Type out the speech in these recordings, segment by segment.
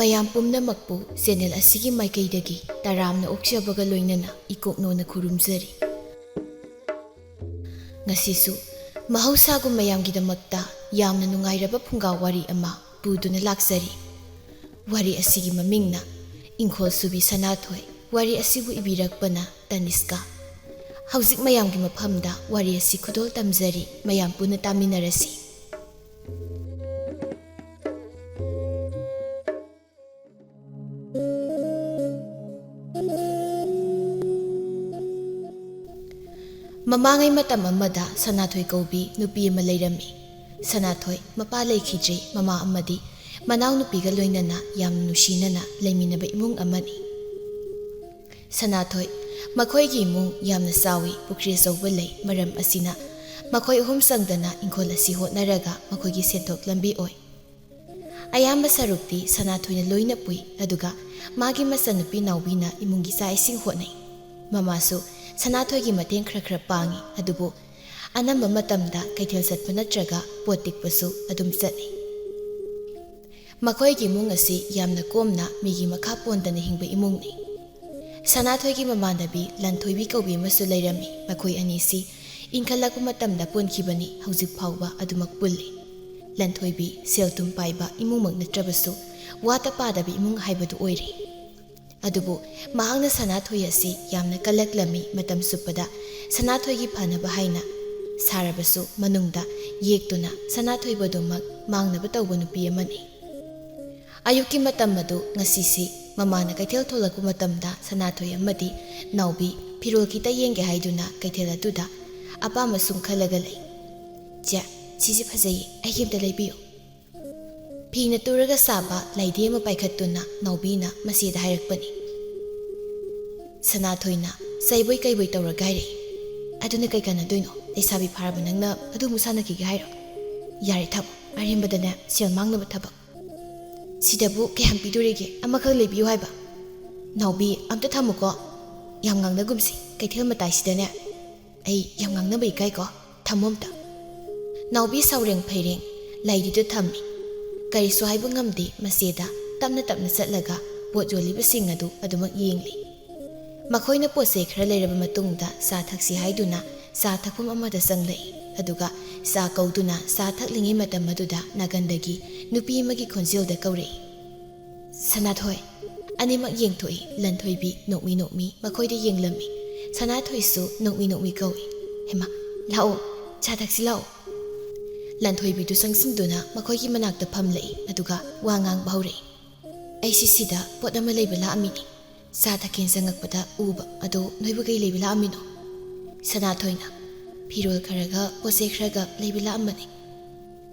ꯃꯌꯥꯝ ꯄꯨꯝꯅꯃꯛꯄꯨ ꯆꯦꯅꯦꯜ ꯑꯁꯤꯒꯤ ꯃꯥꯏꯀꯩꯗꯒꯤ ꯇꯔꯥꯝꯅ ꯑꯣꯛꯆꯕꯒ ꯂꯣꯏꯅꯅ ꯏꯀꯣꯛꯅꯣꯅ ꯈꯨꯔꯨꯝꯖꯔꯤ꯫ ꯉꯁꯤꯁꯨ ꯃꯍꯧꯁꯥꯒꯨꯝ ꯃꯌꯥꯝꯒꯤꯗꯃꯛꯇ ꯌꯥꯝꯅ ꯅꯨꯡꯉꯥꯏꯔꯕ ꯐꯨꯡꯒꯥ ꯋꯥꯔꯤ ꯑꯃ ꯄꯨꯗꯨꯅ ꯂꯥꯛꯆꯔꯤ꯫ ꯋꯥꯔꯤ ꯑꯁꯤꯒꯤ ꯃꯃꯤꯡꯅ ꯏꯪꯈꯣꯜꯁꯨꯕꯤ ꯁꯅꯥꯊꯣꯏ, ꯋꯥꯔꯤ ꯑꯁꯤꯕꯨ ꯏꯕꯤꯔꯛꯄꯅ ꯇꯅꯤꯁꯀꯥ꯫ ꯍꯧꯖꯤꯛ ꯃꯌꯥꯝꯒꯤ ꯃꯐꯝꯗ ꯋꯥꯔꯤ ꯑꯁꯤ ꯈꯨꯗꯣꯜ ꯇꯝꯖꯔꯤ, ꯃꯌꯥꯝ ꯄꯨꯟꯅ ꯇꯥꯃꯤꯟꯅꯔꯁꯤ꯫ ꯃꯃꯥꯡꯉꯩ ꯃꯇꯝ ꯑꯃꯗ ꯁꯅꯥꯊꯣꯏ ꯀꯧꯕꯤ ꯅꯨꯄꯤ ꯑꯃ ꯂꯩꯔꯝꯃꯤ꯫ ꯁꯅꯥꯊꯣꯏ ꯃꯄꯥ ꯂꯩꯈꯤꯗ꯭ꯔꯤ, ꯃꯃꯥ ꯑꯃꯗꯤ ꯃꯅꯥꯎꯅꯨꯄꯤꯒ ꯂꯣꯏꯅꯅ ꯌꯥꯝꯅ ꯅꯨꯡꯁꯤꯅꯅ ꯂꯩꯃꯤꯟꯅꯕ ꯏꯃꯨꯡ ꯑꯃꯅꯤ꯫ ꯁꯅꯥꯊꯣꯏ ꯃꯈꯣꯏꯒꯤ ꯏꯃꯨꯡ ꯌꯥꯝꯅ ꯆꯥꯎꯏ, ꯄꯨꯈ꯭ꯔꯤ ꯑꯆꯧꯕ ꯂꯩ꯫ ꯃꯔꯝ ꯑꯁꯤꯅ ꯃꯈꯣꯏ ꯑꯍꯨꯝ ꯆꯪꯗꯅ ꯏꯪꯈꯣꯜ ꯑꯁꯤ ꯍꯣꯠꯅꯔꯒ ꯃꯈꯣꯏꯒꯤ ꯁꯦꯟꯊꯣꯛ ꯂꯝꯕꯤ ꯑꯣꯏ꯫ ꯑꯌꯥꯝꯕ ꯁꯔꯨꯛꯇꯤ ꯁꯅꯥꯊꯣꯏꯅ ꯂꯣꯏꯅ ꯄꯨꯏ, ꯑꯗꯨꯒ ꯃꯥꯒꯤ ꯃꯆꯟꯅꯨꯄꯤ ꯅꯥꯎꯕꯤꯅ ꯏꯃꯨꯡꯒꯤ ꯆꯥꯛ ꯏꯁꯤꯡ ꯍꯣꯠꯅꯩ꯫ ꯃꯃꯥꯁꯨ ꯁꯅꯥꯊꯣꯏꯒꯤ ꯃꯇꯦꯡ ꯈꯔ ꯈꯔ ꯄꯥꯡꯉꯤ, ꯑꯗꯨꯕꯨ ꯑꯅꯝꯕ ꯃꯇꯝꯗ ꯀꯩꯊꯦꯜ ꯆꯠꯄ ꯅꯠꯇ꯭ꯔꯒ ꯄꯣꯠ ꯇꯤꯛꯄꯁꯨ ꯑꯗꯨꯝ ꯆꯠꯂꯤ꯫ ꯃꯈꯣꯏꯒꯤ ꯏꯃꯨꯡ ꯑꯁꯤ ꯌꯥꯝꯅ ꯀꯣꯝꯅ ꯃꯤꯒꯤ ꯃꯈꯥ ꯄꯣꯟꯗꯅ ꯍꯤꯡꯕ ꯏꯃꯨꯡꯅꯤ꯫ ꯁꯅꯥꯊꯣꯏꯒꯤ ꯃꯃꯥꯟꯅꯕꯤ ꯂꯟꯊꯣꯏꯕꯤ ꯀꯧꯕꯤ ꯑꯃꯁꯨ ꯂꯩꯔꯝꯃꯤ꯫ ꯃꯈꯣꯏ ꯑꯅꯤꯁꯤ ꯏꯟꯈꯠꯂꯛꯄ ꯃꯇꯝꯗ ꯄꯨꯟꯈꯤꯕꯅꯤ, ꯍꯧꯖꯤꯛ ꯐꯥꯎꯕ ꯑꯗꯨꯃꯛ ꯄꯨꯜꯂꯤ꯫ ꯂꯟꯊꯣꯏꯕꯤ ꯁꯦꯜ ꯊꯨꯝ ꯄꯥꯏꯕ ꯏꯃꯨꯡꯃꯛ ꯅꯠꯇ꯭ꯔꯕꯁꯨ ꯋꯥꯠꯇ ꯄꯥꯗꯕ ꯏꯃꯨꯡ ꯍꯥꯏꯕꯗꯨ ꯑꯣꯏꯔꯤ꯫ ꯑꯗꯨꯕꯨ ꯃꯍꯥꯛꯅ ꯁꯅꯥꯊꯣꯏ ꯑꯁꯤ ꯌꯥꯝꯅ ꯀꯜꯂꯛꯂꯝꯃꯤ꯫ ꯃꯇꯝ ꯆꯨꯞꯄꯗ ꯁꯅꯥꯊꯣꯏꯒꯤ ꯐꯅꯕ ꯍꯥꯏꯅ ꯁꯥꯔꯕꯁꯨ ꯃꯅꯨꯡꯗ ꯌꯦꯛꯇꯨꯅ ꯁꯅꯥꯊꯣꯏꯕꯨ ꯑꯗꯨꯃꯛ ꯃꯥꯡꯅꯕ ꯇꯧꯕ ꯅꯨꯄꯤ ꯑꯃꯅꯤ꯫ ꯑꯌꯨꯛꯀꯤ ꯃꯇꯝ ꯑꯗꯨ ꯉꯁꯤꯁꯤ ꯃꯃꯥꯅ ꯀꯩꯊꯦꯜ ꯊꯣꯛꯂꯛꯄ ꯃꯇꯝꯗ ꯁꯅꯥꯊꯣꯏ ꯑꯃꯗꯤ ꯅꯥꯎꯕꯤ ꯐꯤꯔꯣꯜ ꯈꯤꯇ ꯌꯦꯡꯒꯦ ꯍꯥꯏꯗꯨꯅ ꯀꯩꯊꯦꯜ ꯑꯗꯨꯗ ꯑꯄꯥꯝꯕ ꯁꯨꯝ ꯈꯜꯂꯒ ꯂꯩ꯫ "ꯆꯦ, ꯁꯤꯁꯦ ꯐꯖꯩꯌꯦ, ꯑꯩꯒꯤ ꯑꯝꯇ ꯂꯩꯕꯤꯌꯨ"꯫ ꯐꯤꯅ ꯇꯨꯔꯒ ꯁꯥꯕ ꯂꯩꯗꯤ ꯑꯃ ꯄꯥꯏꯈꯠꯇꯨꯅ ꯅꯥꯎꯕꯤꯅ ꯃꯆꯦꯗ ꯍꯥꯏꯔꯛꯄꯅꯤ꯫ ꯁꯅꯥꯊꯣꯏꯅ ꯆꯩꯕꯣꯏ ꯀꯩꯕꯣꯏ ꯇꯧꯔꯒ ꯍꯥꯏꯔꯛꯏ, "ꯑꯗꯨꯅ ꯀꯩ ꯀꯥꯟꯅꯗꯣꯏꯅꯣ? ꯂꯩꯁꯥꯕꯤ ꯐꯥꯔꯕ ꯅꯪꯅ ꯑꯗꯨꯃꯨꯛ ꯁꯥꯟꯅꯈꯤꯒꯦ ꯍꯥꯏꯔꯣ? ꯌꯥꯔꯦ ꯊꯝꯃꯣ, ꯑꯔꯦꯝꯕꯗꯅꯦ ꯁꯦꯜ ꯃꯥꯡꯅꯕ ꯊꯕꯛ꯫ ꯁꯤꯗꯕꯨ ꯀꯌꯥꯝ ꯄꯤꯗꯣꯔꯤꯒꯦ? ꯑꯃꯈꯛ ꯂꯩꯕꯤꯌꯨ ꯍꯥꯏꯕ"꯫ "ꯅꯥꯎꯕꯤ, ꯑꯝꯇ ꯊꯝꯃꯨꯀꯣ, ꯌꯥꯝ ꯉꯥꯡꯅꯒꯨꯝꯁꯤ ꯀꯩꯊꯦꯜ ꯃꯇꯥꯏꯁꯤꯗꯅꯦ꯫ "ꯑꯩ ꯌꯥꯝ ꯉꯥꯡꯅꯕ ꯏꯀꯥꯏꯀꯣ, ꯊꯝꯃꯣ ꯑꯝꯇ"꯫ ꯅꯥꯎꯕꯤ ꯁꯥꯎꯔꯦꯡ ꯐꯩꯔꯦꯡ ꯂꯩꯗꯨꯗ ꯊꯝꯃꯤ꯫ ꯀꯔꯤꯁꯨ ꯍꯥꯏꯕ ꯉꯝꯗꯦ ꯃꯆꯦꯗ ꯇꯞꯅ ꯇꯞꯅ ꯆꯠꯂꯒ ꯄꯣꯠ ꯌꯣꯜꯂꯤꯕꯁꯤꯡ ꯑꯗꯨ ꯑꯗꯨꯃꯛ ꯌꯦꯡꯂꯤ꯫ ꯃꯈꯣꯏꯅ ꯄꯣꯠ ꯆꯩ ꯈꯔ ꯂꯩꯔꯕ ꯃꯇꯨꯡꯗ ꯆꯥ ꯊꯛꯁꯤ ꯍꯥꯏꯗꯨꯅ ꯆꯥ ꯊꯛꯐꯝ ꯑꯃꯗ ꯆꯪꯂꯛꯏ꯫ ꯑꯗꯨꯒ ꯆꯥ ꯀꯧꯗꯨꯅ ꯆꯥ ꯊꯛꯂꯤꯉꯩ ꯃꯇꯝ ꯑꯗꯨꯗ ꯅꯥꯀꯟꯗꯒꯤ ꯅꯨꯄꯤ ꯑꯃꯒꯤ ꯈꯣꯟꯖꯦꯜꯗ ꯀꯧꯔꯛꯏ, "ꯁꯅꯥꯊꯣꯏ"꯫ ꯑꯅꯤꯃꯛ ꯌꯦꯡꯊꯣꯛꯏ꯫ ꯂꯟꯊꯣꯏꯕꯤ ꯅꯣꯛꯃꯤ ꯅꯣꯛꯃꯤ ꯃꯈꯣꯏꯗ ꯌꯦꯡꯂꯝꯃꯤ꯫ ꯁꯅꯥꯊꯣꯏꯁꯨ ꯅꯣꯛꯃꯤ ꯅꯣꯛꯃꯤ ꯀꯧꯏ, "ꯍꯦꯃꯥ, ꯂꯥꯛꯑꯣ, ꯆꯥ ꯊꯛꯁꯤ ꯂꯥꯛꯑꯣ"꯫ ꯂꯟꯊꯣꯏꯕꯤꯗꯨ ꯆꯪꯁꯤꯟꯗꯨꯅ ꯃꯈꯣꯏꯒꯤ ꯃꯅꯥꯛꯇ ꯐꯝꯂꯛꯏ, ꯑꯗꯨꯒ ꯋꯥ ꯉꯥꯡꯕ ꯍꯧꯔꯛꯏ꯫ "ꯑꯩꯁꯤ ꯁꯤꯗ ꯄꯣꯠ ꯑꯃ ꯂꯩꯕ ꯂꯥꯛꯑꯝꯃꯤꯅꯤ꯫ ꯆꯥ ꯊꯛꯀꯦꯅ ꯆꯪꯉꯛꯄꯗ ꯎꯕ, ꯑꯗꯣ ꯅꯣꯏꯕꯨ ꯀꯩ ꯂꯩꯕ ꯂꯥꯛꯑꯝꯃꯤꯅꯣ"꯫ ꯁꯅꯥꯊꯣꯏꯅ "ꯐꯤꯔꯣꯜ ꯈꯔꯒ ꯄꯣꯠ ꯆꯩ ꯈꯔꯒ ꯂꯩꯕ ꯂꯥꯛꯑꯝꯕꯅꯤ"꯫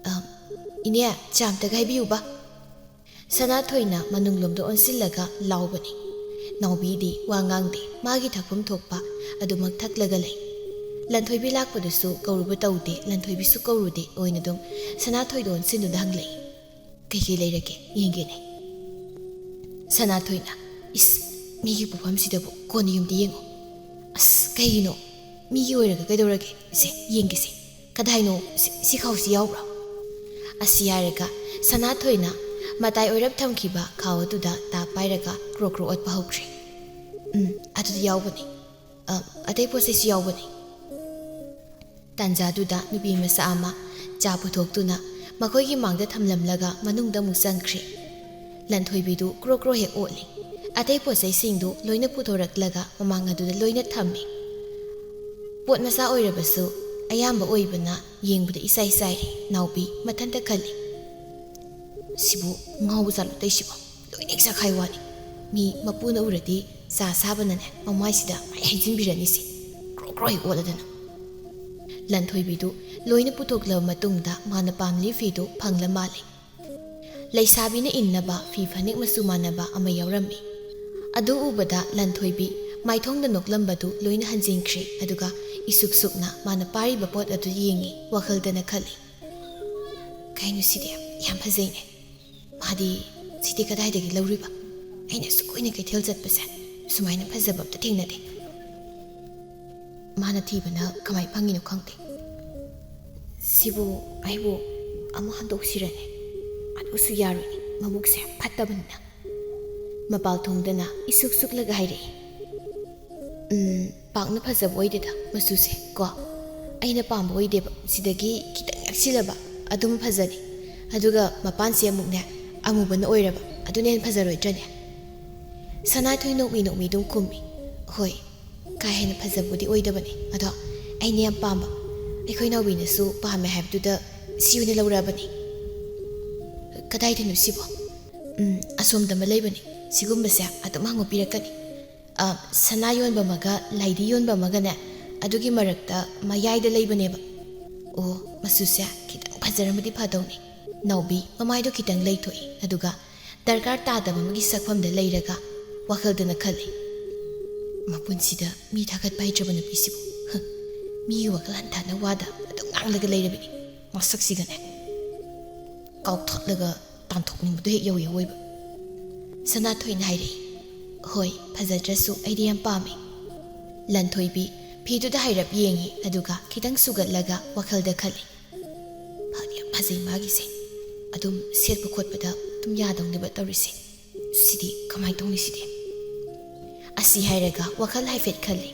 "ꯏꯅꯦ, ꯆꯥ ꯑꯝꯇꯒ ꯍꯥꯏꯕꯤꯌꯨꯕ"꯫ ꯁꯅꯥꯊꯣꯏꯅ ꯃꯅꯨꯡꯂꯣꯝꯗ ꯑꯣꯟꯁꯤꯜꯂꯒ ꯂꯥꯎꯕꯅꯤ꯫ ꯅꯥꯎꯕꯤꯗꯤ ꯋꯥ ꯉꯥꯡꯗꯦ, ꯃꯥꯒꯤ ꯊꯛꯐꯝ ꯊꯣꯛꯄ ꯑꯗꯨꯃꯛ ꯊꯛꯂꯒ ꯂꯩ꯫ ꯂꯟꯊꯣꯏꯕꯤ ꯂꯥꯛꯄꯗꯨꯁꯨ ꯀꯧꯔꯨꯕ ꯇꯧꯗꯦ, ꯂꯟꯊꯣꯏꯕꯤꯁꯨ ꯀꯧꯔꯨꯗꯦ, ꯑꯣꯏꯅ ꯑꯗꯨꯝ ꯁꯅꯥꯊꯣꯏꯗ ꯑꯣꯟꯁꯤꯟꯗꯨꯅ ꯍꯪꯂꯛꯏ, "ꯀꯩꯀꯩ ꯂꯩꯔꯒꯦ ꯌꯦꯡꯒꯦꯅꯦ"꯫ ꯁꯅꯥꯊꯣꯏꯅ, "ꯏꯁ, ꯃꯤꯒꯤ ꯄꯣꯠꯐꯝꯁꯤꯗꯕꯨ ꯀꯣꯟꯅ ꯌꯨꯝꯗ ꯌꯦꯡꯉꯣ"꯫ "ꯑꯁ, ꯀꯩꯒꯤꯅꯣ? ꯃꯤꯒꯤ ꯑꯣꯏꯔꯒ ꯀꯩꯗꯧꯔꯒꯦ? ꯁꯦ ꯌꯦꯡꯒꯦꯁꯦ, ꯀꯗꯥꯏꯅꯣ? ꯁꯤ ꯈꯥꯎꯁꯤ ꯌꯥꯎꯕ꯭ꯔꯣ"꯫ ꯑꯁꯤ ꯍꯥꯏꯔꯒ ꯁꯅꯥꯊꯣꯏꯅ ꯃꯇꯥꯏ ꯑꯣꯏꯔꯞ ꯊꯝꯈꯤꯕ ꯈꯥꯎ ꯑꯗꯨꯗ ꯇꯥ ꯄꯥꯏꯔꯒ ꯀ꯭ꯔꯣꯛ ꯀ꯭ꯔꯣꯛ ꯑꯣꯠꯄ ꯍꯧꯈ꯭ꯔꯦ꯫ "ꯑꯗꯨꯗꯤ ꯌꯥꯎꯕꯅꯤ, ꯑꯇꯩ ꯄꯣꯠ ꯆꯩꯁꯨ ꯌꯥꯎꯕꯅꯤ"꯫ ꯇꯥꯟꯖꯥꯗꯨꯗ ꯅꯨꯄꯤ ꯃꯆꯥ ꯑꯃ ꯆꯥ ꯄꯨꯊꯣꯛꯇꯨꯅ ꯃꯈꯣꯏꯒꯤ ꯃꯥꯡꯗ ꯊꯝꯂꯝꯂꯒ ꯃꯅꯨꯡꯗ ꯑꯃꯨꯛ ꯆꯪꯈ꯭ꯔꯦ꯫ ꯂꯟꯊꯣꯏꯕꯤꯗꯨ ꯀ꯭ꯔꯣꯛ ꯀ꯭ꯔꯣꯛ ꯍꯦꯛ ꯑꯣꯠꯂꯤ꯫ ꯑꯇꯩ ꯄꯣꯠ ꯆꯩꯁꯤꯡꯗꯨ ꯂꯣꯏꯅ ꯄꯨꯊꯣꯔꯛꯂꯒ ꯃꯃꯥꯡ ꯑꯗꯨꯗ ꯂꯣꯏꯅ ꯊꯝꯃꯤ꯫ ꯄꯣꯠ ꯃꯆꯥ ꯑꯣꯏꯔꯕꯁꯨ ꯑꯌꯥꯝꯕ ꯑꯣꯏꯕꯅ ꯌꯦꯡꯕꯗ ꯏꯆꯥꯏ ꯆꯥꯏꯔꯤ꯫ ꯅꯥꯎꯕꯤ ꯃꯊꯟꯇ ꯈꯜꯂꯤ, "ꯁꯤꯕꯨ ꯉꯥꯎꯕ ꯖꯥꯠꯂꯣ ꯇꯧꯏꯁꯤꯕꯣ? ꯂꯣꯏꯅ ꯍꯦꯛ ꯆꯈꯥꯏ ꯋꯥꯅꯤ꯫ ꯃꯤ ꯃꯄꯨꯅ ꯎꯔꯗꯤ ꯆꯥ ꯁꯥꯕꯅꯅꯦ ꯃꯃꯥꯏꯁꯤꯗ ꯃꯥꯏ ꯍꯩꯖꯤꯟꯕꯤꯔꯅꯤꯁꯤ, ꯀ꯭ꯔꯣꯛ ꯀ꯭ꯔꯣꯛ ꯍꯦꯛ ꯑꯣꯠꯂꯗꯅ"꯫ ꯂꯟꯊꯣꯏꯕꯤꯗꯨ ꯂꯣꯏꯅ ꯄꯨꯊꯣꯛꯂꯕ ꯃꯇꯨꯡꯗ ꯃꯥꯅ ꯄꯥꯝꯂꯤ ꯐꯤꯗꯨ ꯐꯪꯂ ꯃꯥꯜꯂꯤ꯫ ꯂꯩꯁꯥꯕꯤꯅ ꯏꯟꯅꯕ ꯐꯤ ꯐꯅꯦꯛ ꯃꯆꯨ ꯃꯥꯟꯅꯕ ꯑꯃ ꯌꯥꯎꯔꯝꯃꯤ꯫ ꯑꯗꯨ ꯎꯕꯗ ꯂꯟꯊꯣꯏꯕꯤ ꯃꯥꯏꯊꯣꯡꯗ ꯅꯣꯛꯂꯝꯕꯗꯨ ꯂꯣꯏꯅ ꯍꯟꯖꯤꯟꯈ꯭ꯔꯦ, ꯑꯗꯨꯒ ꯏꯁꯨꯛ ꯁꯨꯛꯅ ꯃꯥꯅ ꯄꯥꯏꯔꯤꯕ ꯄꯣꯠ ꯑꯗꯨ ꯌꯦꯡꯉꯤ꯫ ꯋꯥꯈꯜꯗꯅ ꯈꯜꯂꯤ, "ꯀꯩꯅꯣ ꯁꯤꯗꯤ ꯌꯥꯝ ꯐꯖꯩꯅꯦ. ꯃꯥꯗꯤ ꯁꯤꯗꯤ ꯀꯗꯥꯏꯗꯒꯤ ꯂꯧꯔꯤꯕ? ꯑꯩꯅ ꯑꯁꯨꯛ ꯀꯨꯏꯅ ꯀꯩꯊꯦꯜ ꯆꯠꯄꯁꯦ ꯁꯨꯃꯥꯏꯅ ꯐꯖꯕ ꯑꯝꯇ ꯊꯦꯡꯅꯗꯦ. ꯃꯥꯅ ꯊꯤꯕꯅ ꯀꯃꯥꯏ ꯐꯪꯉꯤꯅꯣ ꯈꯪꯗꯦ. ꯁꯤꯕꯨ ꯑꯩꯕꯨ ꯑꯃꯨꯛ ꯍꯟꯗꯣꯛꯁꯤꯔꯅꯦ? ꯑꯗꯨꯁꯨ ꯌꯥꯔꯣꯏꯅꯦ, ꯃꯕꯨꯛꯁꯦ ꯐꯠꯇꯕꯅꯤꯅ"꯫ ꯃꯄꯥꯜ ꯊꯣꯡꯗꯅ ꯏꯁꯨꯛ ꯁꯨꯛꯂꯒ ꯍꯥꯏꯔꯛꯏ꯫ ꯄꯥꯛꯅ ꯐꯖꯕ ꯑꯣꯏꯗꯦꯗ ꯃꯆꯨꯁꯦ ꯀꯣ ꯑꯩꯅ ꯄꯥꯝꯕ ꯑꯣꯏꯗꯦꯕ ꯁꯤꯗꯒꯤ ꯈꯤꯇꯪ ꯌꯥꯛꯁꯤꯜꯂꯕ ꯑꯗꯨꯝ ꯐꯖꯅꯤ ꯑꯗꯨꯒ ꯃꯄꯥꯟꯁꯦ ꯑꯃꯨꯛꯅꯦ ꯑꯃꯨꯕꯅ ꯑꯣꯏꯔꯕ ꯑꯗꯨꯅ ꯍꯦꯟꯅ ꯐꯖꯔꯣꯏꯗ꯭ꯔꯅꯦ? ꯁꯅꯥꯊꯣꯏ ꯅꯣꯛꯃꯤ ꯅꯣꯛꯃꯤ ꯑꯗꯨꯝ ꯈꯨꯝꯃꯤ ꯍꯣꯏ ꯀꯥ ꯍꯦꯟꯅ ꯐꯖꯕꯕꯨꯗꯤ ꯑꯣꯏꯗꯕꯅꯤ ꯑꯗꯣ ꯑꯩꯅ ꯌꯥꯝ ꯄꯥꯝꯕ ꯑꯩꯈꯣꯏ ꯅꯥꯎꯕꯤꯅꯁꯨ ꯄꯥꯝꯃꯦ ꯍꯥꯏꯕꯗꯨꯗ ꯁꯤ ꯑꯣꯏꯅ ꯂꯧꯔꯛꯑꯕꯅꯤ꯫ ꯀꯗꯥꯏꯗꯅꯣ ꯁꯤꯕꯣ? ꯑꯁꯣꯝꯗ ꯑꯃ ꯂꯩꯕꯅꯤ ꯁꯤꯒꯨꯝꯕꯁꯦ ꯑꯗꯨꯝ ꯍꯪꯉꯨ ꯄꯤꯔꯛꯀꯅꯤ꯫ ꯁꯅꯥ ꯌꯣꯟꯕ ꯑꯃꯒ ꯂꯥꯏꯗꯤ ꯌꯣꯟꯕ ꯑꯃꯒꯅꯦ ꯑꯗꯨꯒꯤ ꯃꯔꯛꯇ ꯃꯌꯥꯏꯗ ꯂꯩꯕꯅꯦꯕ꯫ ꯑꯣ ꯃꯆꯨꯁꯦ ꯈꯤꯇꯪ ꯐꯖꯔꯝꯃꯗꯤ ꯐꯗꯧꯅꯤ꯫ ꯅꯥꯎꯕꯤ ꯃꯃꯥꯏꯗꯣ ꯈꯤꯇꯪ ꯂꯩꯊꯣꯛꯏ ꯑꯗꯨꯒ ꯗꯔꯀꯥꯔ ꯇꯥꯗꯕ ꯑꯃꯒꯤ ꯁꯛꯐꯝꯗ ꯂꯩꯔꯒ ꯋꯥꯈꯜꯗꯅ ꯈꯜꯂꯤ ꯃꯄꯨꯟꯁꯤꯗ ꯃꯤ ꯊꯥꯒꯠꯄ ꯍꯩꯇ꯭ꯔꯕ ꯅꯨꯄꯤꯁꯤꯕꯨ ꯃꯤꯒꯤ ꯋꯥꯈꯜ ꯍꯟꯊꯅ ꯋꯥꯗ ꯑꯗꯨꯝ ꯉꯥꯡꯂꯒ ꯂꯩꯔꯕꯅꯤ ꯃꯁꯛꯁꯤꯒꯅꯦ ꯀꯥꯎꯊꯣꯛꯂꯒ ꯇꯥꯟꯊꯣꯛꯅꯤꯡꯕꯗꯣ ꯍꯦꯛ ꯌꯧꯋꯤ ꯑꯋꯣꯏꯕ꯫ ꯁꯅꯥꯊꯣꯏꯅ ꯍꯥꯏꯔꯛꯏ ꯍꯣꯏ ꯐꯖꯗ꯭ꯔꯁꯨ ꯑꯩꯗꯤ ꯌꯥꯝ ꯄꯥꯝꯃꯤ꯫ ꯂꯟꯊꯣꯏꯕꯤ ꯐꯤꯗꯨꯗ ꯍꯥꯏꯔꯞ ꯌꯦꯡꯉꯤ ꯑꯗꯨꯒ ꯈꯤꯇꯪ ꯁꯨꯒꯠꯂꯒ ꯋꯥꯈꯜꯗ ꯈꯜꯂꯤ ꯐꯗꯤ ꯌꯥꯝ ꯐꯖꯩ ꯃꯥꯒꯤꯁꯦ ꯑꯗꯨꯝ ꯁꯦꯠꯄ ꯈꯣꯠꯄꯗ ꯑꯗꯨꯝ ꯌꯥꯗꯧꯅꯦꯕ ꯇꯧꯔꯤꯁꯦ ꯁꯤꯗꯤ ꯀꯃꯥꯏꯅ ꯇꯧꯅꯤ ꯁꯤꯗꯤ? ꯑꯁꯤ ꯍꯥꯏꯔꯒ ꯋꯥꯈꯜ ꯍꯥꯏꯐꯦꯠ ꯈꯜꯂꯤ꯫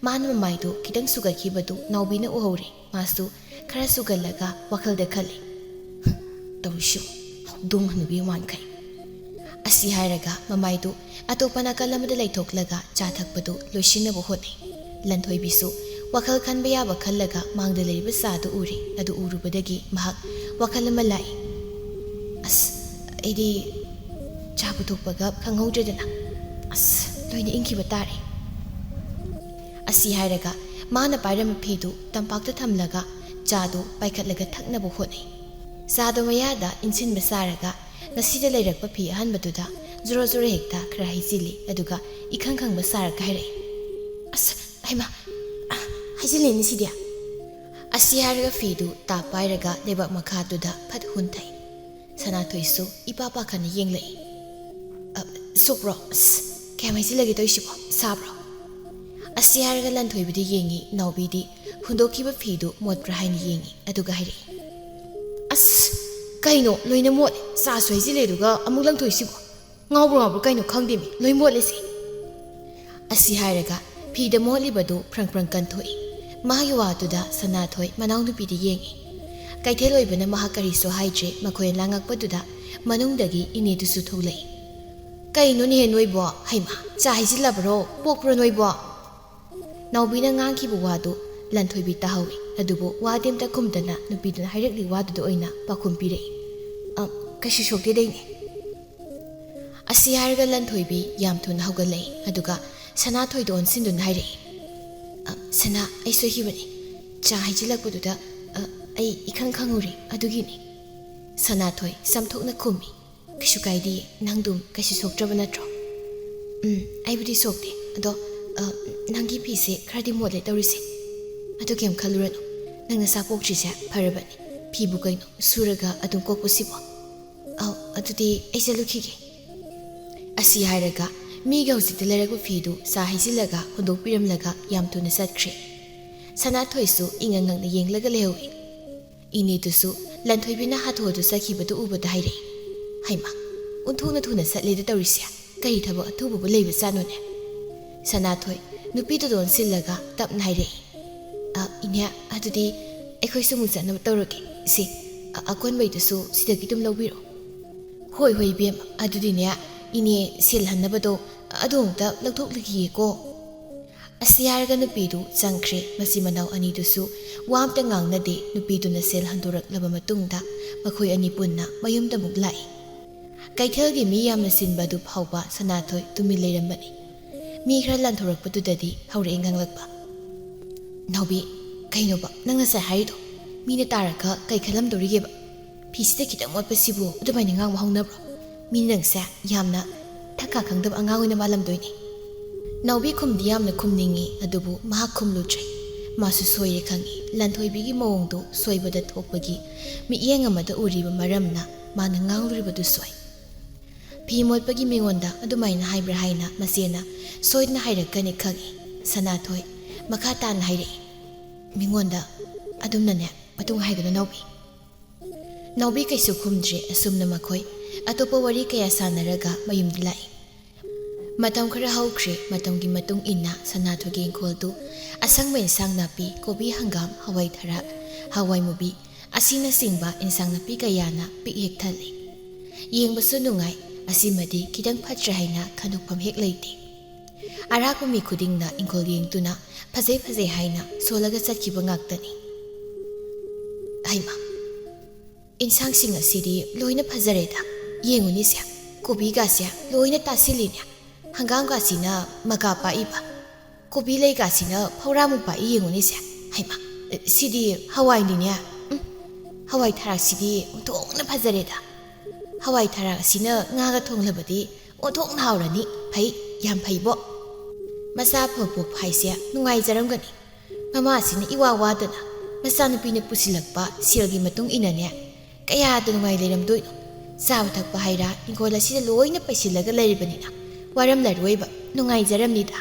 ꯃꯥꯅ ꯃꯃꯥꯏꯗꯨ ꯈꯤꯇꯪ ꯁꯨꯒꯠꯈꯤꯕꯗꯨ ꯅꯥꯎꯕꯤꯅ ꯎꯍꯧꯔꯤ ꯃꯥꯁꯨ ꯈꯔ ꯁꯨꯒꯠꯂꯒ ꯋꯥꯈꯜꯗ ꯈꯜꯂꯤ ꯇꯧꯔꯤꯁꯤꯕꯨ ꯍꯧꯗꯣꯡ ꯍꯅꯨꯕꯤ ꯋꯥꯟꯈꯩ꯫ ꯑꯁꯤ ꯍꯥꯏꯔꯒ ꯃꯃꯥꯏꯗꯨ ꯑꯇꯣꯞꯄ ꯅꯥꯀꯜ ꯑꯃꯗ ꯂꯩꯊꯣꯛꯂꯒ ꯆꯥ ꯊꯛꯄꯗꯨ ꯂꯣꯏꯁꯤꯟꯅꯕ ꯍꯣꯠꯅꯩ꯫ ꯂꯟꯊꯣꯏꯕꯤꯁꯨ ꯋꯥꯈꯜ ꯈꯟꯕ ꯌꯥꯕ ꯈꯜꯂꯒ ꯃꯥꯡꯗ ꯂꯩꯔꯤꯕ ꯆꯥꯗꯨ ꯎꯔꯤ ꯑꯗꯨ ꯎꯔꯨꯕꯗꯒꯤ ꯃꯍꯥꯛ ꯋꯥꯈꯜ ꯑꯃ ꯂꯥꯛꯏ ꯑꯩꯗꯤ ꯆꯥ ꯄꯨꯊꯣꯛꯄꯒ ꯈꯪꯍꯧꯗ꯭ꯔꯦꯗꯅ ꯂꯣꯏꯅ ꯏꯪꯈꯤꯕ ꯇꯥꯔꯦ꯫ ꯑꯁꯤ ꯍꯥꯏꯔꯒ ꯃꯥꯅ ꯄꯥꯏꯔꯝꯕ ꯐꯤꯗꯨ ꯇꯝꯄꯥꯛꯇ ꯊꯝꯂꯒ ꯆꯥꯗꯨ ꯄꯥꯏꯈꯠꯂꯒ ꯊꯛꯅꯕ ꯍꯣꯠꯅꯩ꯫ ꯆꯥꯗꯨ ꯃꯌꯥꯗ ꯏꯟꯁꯤꯟꯕ ꯁꯥꯔꯒ ꯉꯁꯤꯗ ꯂꯩꯔꯛꯄ ꯐꯤ ꯑꯍꯟꯕꯗꯨꯗ ꯖꯣꯔꯣ ꯖꯣꯔꯣ ꯍꯦꯛꯇ ꯈꯔ ꯍꯩꯖꯤꯜꯂꯤ ꯑꯗꯨꯒ ꯏꯈꯪ ꯈꯪꯕ ꯁꯥꯔꯒ ꯍꯥꯏꯔꯛꯏ ꯍꯩꯃꯥ ꯍꯩꯖꯤꯜꯂꯦꯅꯦ ꯁꯤꯗꯤ꯫ ꯑꯁꯤ ꯍꯥꯏꯔꯒ ꯐꯤꯗꯨ ꯇꯥꯞ ꯄꯥꯏꯔꯒ ꯂꯩꯕꯥꯛ ꯃꯈꯥꯗꯨꯗ ꯐꯠ ꯍꯨꯟꯊꯩ꯫ ꯁꯅꯥꯊꯣꯏꯁꯨ ꯏꯄꯥ ꯄꯥꯈꯠꯅ ꯌꯦꯡꯂꯛꯏ ꯁꯣꯛꯄ꯭ꯔꯣ? ꯀꯌꯥꯝ ꯍꯩꯖꯤꯜꯂꯒꯦ ꯇꯧꯔꯤꯁꯤꯕꯣ ꯁꯥꯕ꯭ꯔꯣ? ꯑꯁꯤ ꯍꯥꯏꯔꯒ ꯂꯟꯊꯣꯏꯕꯤꯗꯤ ꯌꯦꯡꯉꯤ ꯅꯥꯎꯕꯤꯗꯤ ꯍꯨꯟꯗꯣꯛꯈꯤꯕ ꯐꯤꯗꯨ ꯃꯣꯠꯄ꯭ꯔꯥ ꯍꯥꯏꯅ ꯌꯦꯡꯉꯤ ꯑꯗꯨꯒ ꯍꯥꯏꯔꯛꯏ ꯀꯩꯅꯣ ꯂꯣꯏꯅ ꯃꯣꯠꯂꯦ ꯆꯥꯁꯨ ꯍꯩꯖꯤꯜꯂꯦ ꯑꯗꯨꯒ ꯑꯃꯨꯛ ꯂꯪꯊꯣꯏꯁꯤꯕꯣ ꯉꯥꯎꯕ꯭ꯔꯣ ꯀꯩꯅꯣ ꯈꯪꯗꯦꯃꯤ ꯂꯣꯏ ꯃꯣꯠꯂꯦꯁꯤ꯫ ꯑꯁꯤ ꯍꯥꯏꯔꯒ ꯐꯤꯗ ꯃꯣꯠꯂꯤꯕꯗꯨ ꯐ꯭ꯔꯪ ꯐ꯭ꯔꯪ ꯀꯟꯊꯣꯛꯏ꯫ ꯃꯥꯒꯤ ꯋꯥꯗꯨꯗ ꯁꯅꯥꯊꯣꯏ ꯃꯅꯥꯎꯅꯨꯄꯤꯗ ꯌꯦꯡꯉꯤ꯫ ꯀꯩꯊꯦꯜ ꯑꯣꯏꯕꯅ ꯃꯍꯥꯛ ꯀꯔꯤꯁꯨ ꯍꯥꯏꯗ꯭ꯔꯦ ꯃꯈꯣꯏꯅ ꯂꯥꯡꯉꯛꯄꯗꯨꯗ ꯃꯅꯨꯡꯗꯒꯤ ꯏꯅꯦꯗꯨꯁꯨ ꯊꯣꯛꯂꯛꯏ꯫ ꯀꯩꯅꯣꯅꯦꯍꯦ ꯅꯣꯏꯕꯣ ꯍꯩꯃꯥ ꯆꯥ ꯍꯩꯖꯤꯜꯂꯕ꯭ꯔꯣ ꯄꯣꯛꯄ꯭ꯔꯣ ꯅꯣꯏꯕꯣ? ꯅꯥꯎꯕꯤꯅ ꯉꯥꯡꯈꯤꯕ ꯋꯥꯗꯨ ꯂꯟꯊꯣꯏꯕꯤ ꯇꯥꯍꯧꯏ ꯑꯗꯨꯕꯨ ꯋꯥꯗꯤ ꯑꯝꯇ ꯈꯨꯝꯗꯅ ꯅꯨꯄꯤꯗꯨꯅ ꯍꯥꯏꯔꯛꯂꯤ ꯋꯥꯗꯨꯗ ꯑꯣꯏꯅ ꯄꯥꯎꯈꯨꯝ ꯄꯤꯔꯛꯏ ꯀꯩꯁꯨ ꯁꯣꯛꯇꯦꯗꯩꯅꯦ꯫ ꯑꯁꯤ ꯍꯥꯏꯔꯒ ꯂꯟꯊꯣꯏꯕꯤ ꯌꯥꯝ ꯊꯨꯅ ꯍꯧꯒꯠꯂꯛꯏ ꯑꯗꯨꯒ ꯁꯅꯥꯊꯣꯏꯗ ꯑꯣꯟꯁꯤꯟꯗꯨꯅ ꯍꯥꯏꯔꯛꯏ ꯁꯅꯥ ꯑꯩ ꯁꯣꯏꯈꯤꯕꯅꯤ ꯆꯥ ꯍꯩꯖꯤꯜꯂꯛꯄꯗꯨꯗ ꯑꯩ ꯏꯈꯪ ꯈꯪꯉꯨꯔꯤ ꯑꯗꯨꯒꯤꯅꯤ꯫ ꯁꯅꯥꯊꯣꯏ ꯆꯝꯊꯣꯛꯅ ꯈꯨꯝꯃꯤ ꯀꯩꯁꯨ ꯀꯥꯏꯗꯦ ꯅꯪꯗꯨꯝ ꯀꯩꯁꯨ ꯁꯣꯛꯇ꯭ꯔꯕ ꯅꯠꯇ꯭ꯔꯣ? ꯑꯩꯕꯨꯗꯤ ꯁꯣꯛꯇꯦ ꯑꯗꯣ ꯅꯪꯒꯤ ꯐꯤꯁꯦ ꯈꯔꯗꯤ ꯃꯣꯠꯂꯦ ꯇꯧꯔꯤꯁꯦ ꯑꯗꯨ ꯀꯩꯝ ꯈꯜꯂꯨꯔꯅꯨ ꯅꯪ ꯅꯁꯥ ꯄꯣꯛꯇ꯭ꯔꯤꯁꯦ ꯐꯔꯕꯅꯤ ꯐꯤꯕꯨ ꯀꯩꯅꯣ ꯁꯨꯔꯒ ꯑꯗꯨꯝ ꯀꯣꯛꯄꯁꯤꯕꯣ ꯑꯗꯨꯗꯤ ꯑꯩ ꯆꯠꯂꯨꯈꯤꯒꯦ꯫ ꯑꯁꯤ ꯍꯥꯏꯔꯒ ꯃꯤꯒ ꯍꯧꯖꯤꯛꯇ ꯂꯩꯔꯛꯄ ꯐꯤꯗꯨ ꯆꯥ ꯍꯩꯖꯤꯜꯂꯒ ꯍꯨꯟꯗꯣꯛꯄꯤꯔꯝꯂꯒ ꯌꯥꯝ ꯊꯨꯅ ꯆꯠꯈ꯭ꯔꯦ꯫ ꯁꯅꯥꯊꯣꯏꯁꯨ ꯏꯉꯛ ꯉꯛꯅ ꯌꯦꯡꯂꯒ ꯂꯩꯍꯧꯏ꯫ ꯏꯅꯦꯗꯨꯁꯨ ꯂꯟꯊꯣꯏꯕꯤꯅ ꯍꯥꯊꯨ ꯆꯠꯈꯤꯕꯗꯨ ꯎꯕꯗ ꯍꯥꯏꯔꯛꯏ ꯍꯩꯃꯥ ꯑꯣꯟꯊꯣꯛꯅ ꯊꯨꯅ ꯆꯠꯂꯦꯗ ꯇꯧꯔꯤꯁꯦ ꯀꯔꯤ ꯊꯕꯛ ꯑꯊꯨꯕꯕꯨ ꯂꯩꯕ ꯆꯥꯅꯣꯅꯦ? ꯁꯅꯥꯊꯣꯏ ꯅꯨꯄꯤꯗꯨꯗ ꯑꯣꯟꯁꯤꯜꯂꯒ ꯇꯞꯅ ꯍꯥꯏꯔꯛꯏ ꯏꯅꯦ ꯑꯗꯨꯗꯤ ꯑꯩꯈꯣꯏꯁꯨ ꯑꯃꯨꯛ ꯆꯠꯅꯕ ꯇꯧꯔꯒꯦ ꯁꯤ ꯑꯀꯣꯟꯕꯩꯗꯨꯁꯨ ꯁꯤꯗꯒꯤ ꯑꯗꯨꯝ ꯂꯧꯕꯤꯔꯣ꯫ ꯍꯣꯏ ꯏꯕꯦꯝ ꯑꯗꯨꯗꯤꯅꯦ ꯏꯅꯦ ꯁꯤꯜꯍꯟꯅꯕꯗꯣ ꯑꯗꯨ ꯑꯃꯨꯛꯇ ꯂꯧꯊꯣꯛꯂꯈꯤꯒꯦꯀꯣ꯫ ꯑꯁꯤ ꯍꯥꯏꯔꯒ ꯅꯨꯄꯤꯗꯨ ꯆꯪꯈ꯭ꯔꯦ꯫ ꯃꯆꯤꯟ ꯃꯅꯥꯎ ꯑꯅꯤꯗꯨꯁꯨ ꯋꯥ ꯑꯝꯇ ꯉꯥꯡꯅꯗꯦ꯫ ꯅꯨꯄꯤꯗꯨꯅ ꯁꯦꯜ ꯍꯟꯗꯣꯔꯛꯂꯕ ꯃꯇꯨꯡꯗ ꯃꯈꯣꯏ ꯑꯅꯤ ꯄꯨꯟꯅ ꯃꯌꯨꯝꯗ ꯑꯃꯨꯛ ꯂꯥꯛꯏ꯫ ꯀꯩꯊꯦꯜꯒꯤ ꯃꯤ ꯌꯥꯝꯅ ꯆꯤꯟꯕ ꯑꯗꯨ ꯐꯥꯎꯕ ꯁꯅꯥꯊꯣꯏ ꯇꯨꯃꯤꯟ ꯂꯩꯔꯝꯕꯅꯤ꯫ ꯃꯤ ꯈꯔ ꯂꯟꯊꯣꯔꯛꯄꯗꯨꯗꯗꯤ ꯍꯧꯔꯛꯑꯦ ꯉꯥꯡꯂꯛꯄ ꯅꯥꯎꯕꯤ ꯀꯩꯅꯣꯕ ꯅꯪ ꯉꯁꯥꯏ ꯍꯥꯏꯔꯤꯗꯣ ꯃꯤꯅ ꯇꯥꯔꯒ ꯀꯩ ꯈꯜꯂꯝꯗꯣꯔꯤꯒꯦꯕ ꯐꯤꯁꯤꯗ ꯈꯤꯇꯪ ꯃꯣꯠꯄꯁꯤꯕꯨ ꯑꯗꯨꯃꯥꯏꯅ ꯉꯥꯡꯕ ꯍꯧꯅꯕ꯭ꯔꯣ? ꯃꯤꯅ ꯅꯪꯁꯦ ꯌꯥꯝꯅ ꯊꯛꯀꯥ ꯈꯪꯗꯕ ꯑꯉꯥꯡ ꯑꯣꯏꯅ ꯃꯥꯜꯂꯝꯗꯣꯏꯅꯤ꯫ ꯅꯥꯎꯕꯤ ꯈꯨꯝꯗꯤ ꯌꯥꯝꯅ ꯈꯨꯝꯅꯤꯡꯉꯤ ꯑꯗꯨꯕꯨ ꯃꯍꯥꯛ ꯈꯨꯝꯂꯨꯗ꯭ꯔꯦ꯫ ꯃꯥꯁꯨ ꯁꯣꯏꯔꯦ ꯈꯪꯉꯤ ꯂꯟꯊꯣꯏꯕꯤꯒꯤ ꯃꯑꯣꯡꯗꯨ ꯁꯣꯏꯕꯗ ꯊꯣꯛꯄꯒꯤ ꯃꯤꯠꯌꯦꯡ ꯑꯃꯗ ꯎꯔꯤꯕ ꯃꯔꯝꯅ ꯃꯥꯅ ꯉꯥꯡꯂꯨꯔꯤꯕꯗꯨ ꯁꯣꯏ꯫ ꯐꯤ ꯃꯣꯠꯄꯒꯤ ꯃꯤꯉꯣꯟꯗ ꯑꯗꯨꯃꯥꯏꯅ ꯍꯥꯏꯕ꯭ꯔꯥ ꯍꯥꯏꯅ ꯃꯆꯦꯅ ꯁꯣꯏꯗꯅ ꯍꯥꯏꯔꯛꯀꯅꯤ ꯈꯪꯉꯤ꯫ ꯁꯅꯥꯊꯣꯏ ꯃꯈꯥ ꯇꯥꯅ ꯍꯥꯏꯔꯛꯏ ꯃꯤꯉꯣꯟꯗ ꯑꯗꯨꯝꯅꯅꯦ ꯃꯇꯨꯡ ꯍꯥꯏꯒꯅꯨ ꯅꯥꯎꯕꯤ꯫ ꯅꯥꯎꯕꯤ ꯀꯩꯁꯨ ꯈꯨꯝꯗ꯭ꯔꯦ꯫ ꯑꯁꯨꯝꯅ ꯃꯈꯣꯏ ꯑꯇꯣꯞꯄ ꯋꯥꯔꯤ ꯀꯌꯥ ꯁꯥꯟꯅꯔꯒ ꯃꯌꯨꯝꯗ ꯂꯥꯛꯏ꯫ Matam khara haukhre matamgi matung inna Sanathoi ingkhol tu asangba insang napi kobi hangam hawai tharak hawai mubi asina singba insang napi kayana pik hek thali yengbasu nungai asimadi kidang phatra haina khanukpham hek leite araku mi khudingna ingkhol yengtuna phase haina solaga chatkiba ngaktani haima insang sing asidi loina phazareda yenguni sia kobi ga sia loina tasilinya hangam ga sina maga pa iba kobi lei ga sina phawramu pa yenguni sia haima sidi hawai ninya hawai tharak sidi ontongna phazareda hawai tharak sina ngaga thonglabadi onthokna hawrani phai yam phaibo masa phopop phaisia nungai jaramgani mama sina iwa wadana masa nupina pusilakpa silgi matung inane kaya da nungai leiramdoino saw thakpa haira ingola sida loina paisilaga leiribanina waram larwaiba nungai jaramnida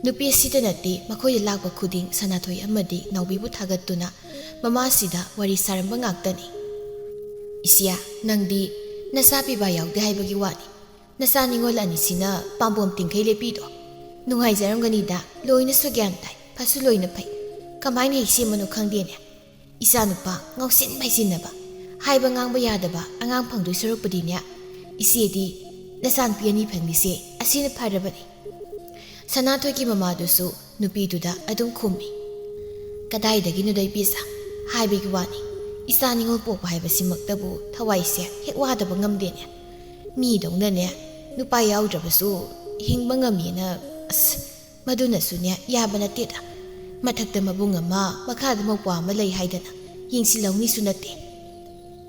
nupi sida nati makhoi lakpa khuding Sanathoi amadi naubibu thagattuna mama sida wari saramba ngaktani Isia nangdi nasa piba yaude haibagi wani nasa ningol ani sina pambom tingkai lepido nungai jaramgani da loina so gyan tai phasu loina phai kamaina hei semanu khangdene isa nupa ngausin bhaisinaba haiba ngangba yadaba angang phangdoi sorokpadinya isiedi nasan piani phangmise asina pharabani Sanathoi ki mama dusu nupi duda adum khumi kadai dagi nudai pisa haibagi wani isa ningol pokpa haibasimaktabu thawaise hek wadaba ngamdene mi dongnane nupa yaudrabasu hingba ngamina maduna sunya yaba nateda mathakta mabung ama makhada mokwa ama lei haidana yingsilawni sunate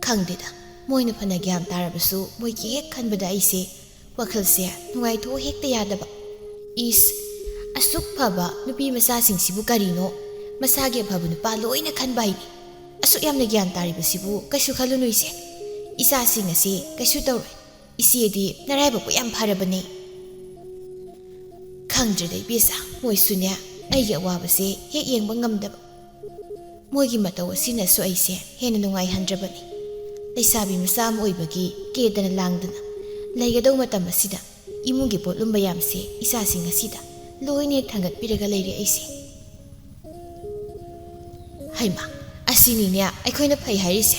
khangdeda moina phana gyam tarabasu moiki hek khanbada aise wakhalse nungai tho hekta yadaba is asuk phaba nupi masa singsibu karino masage phabu nupa loina khanbaini asuk yamna gyan taribasibu kaishu khalunuise isa singase kaishu tawre isiedi naraiba ko yam pharabane khangdre bisa moi sunya aige awabase hek yengba ngamdaba moigi mataw asina su aise hena nungai handrabani leisabi masam oibagi kedana langdana leigadau matam asida imungi potlumba yamse isa sing asida loine thangat piraga leire aise haima asini nya aikhoina phai hairise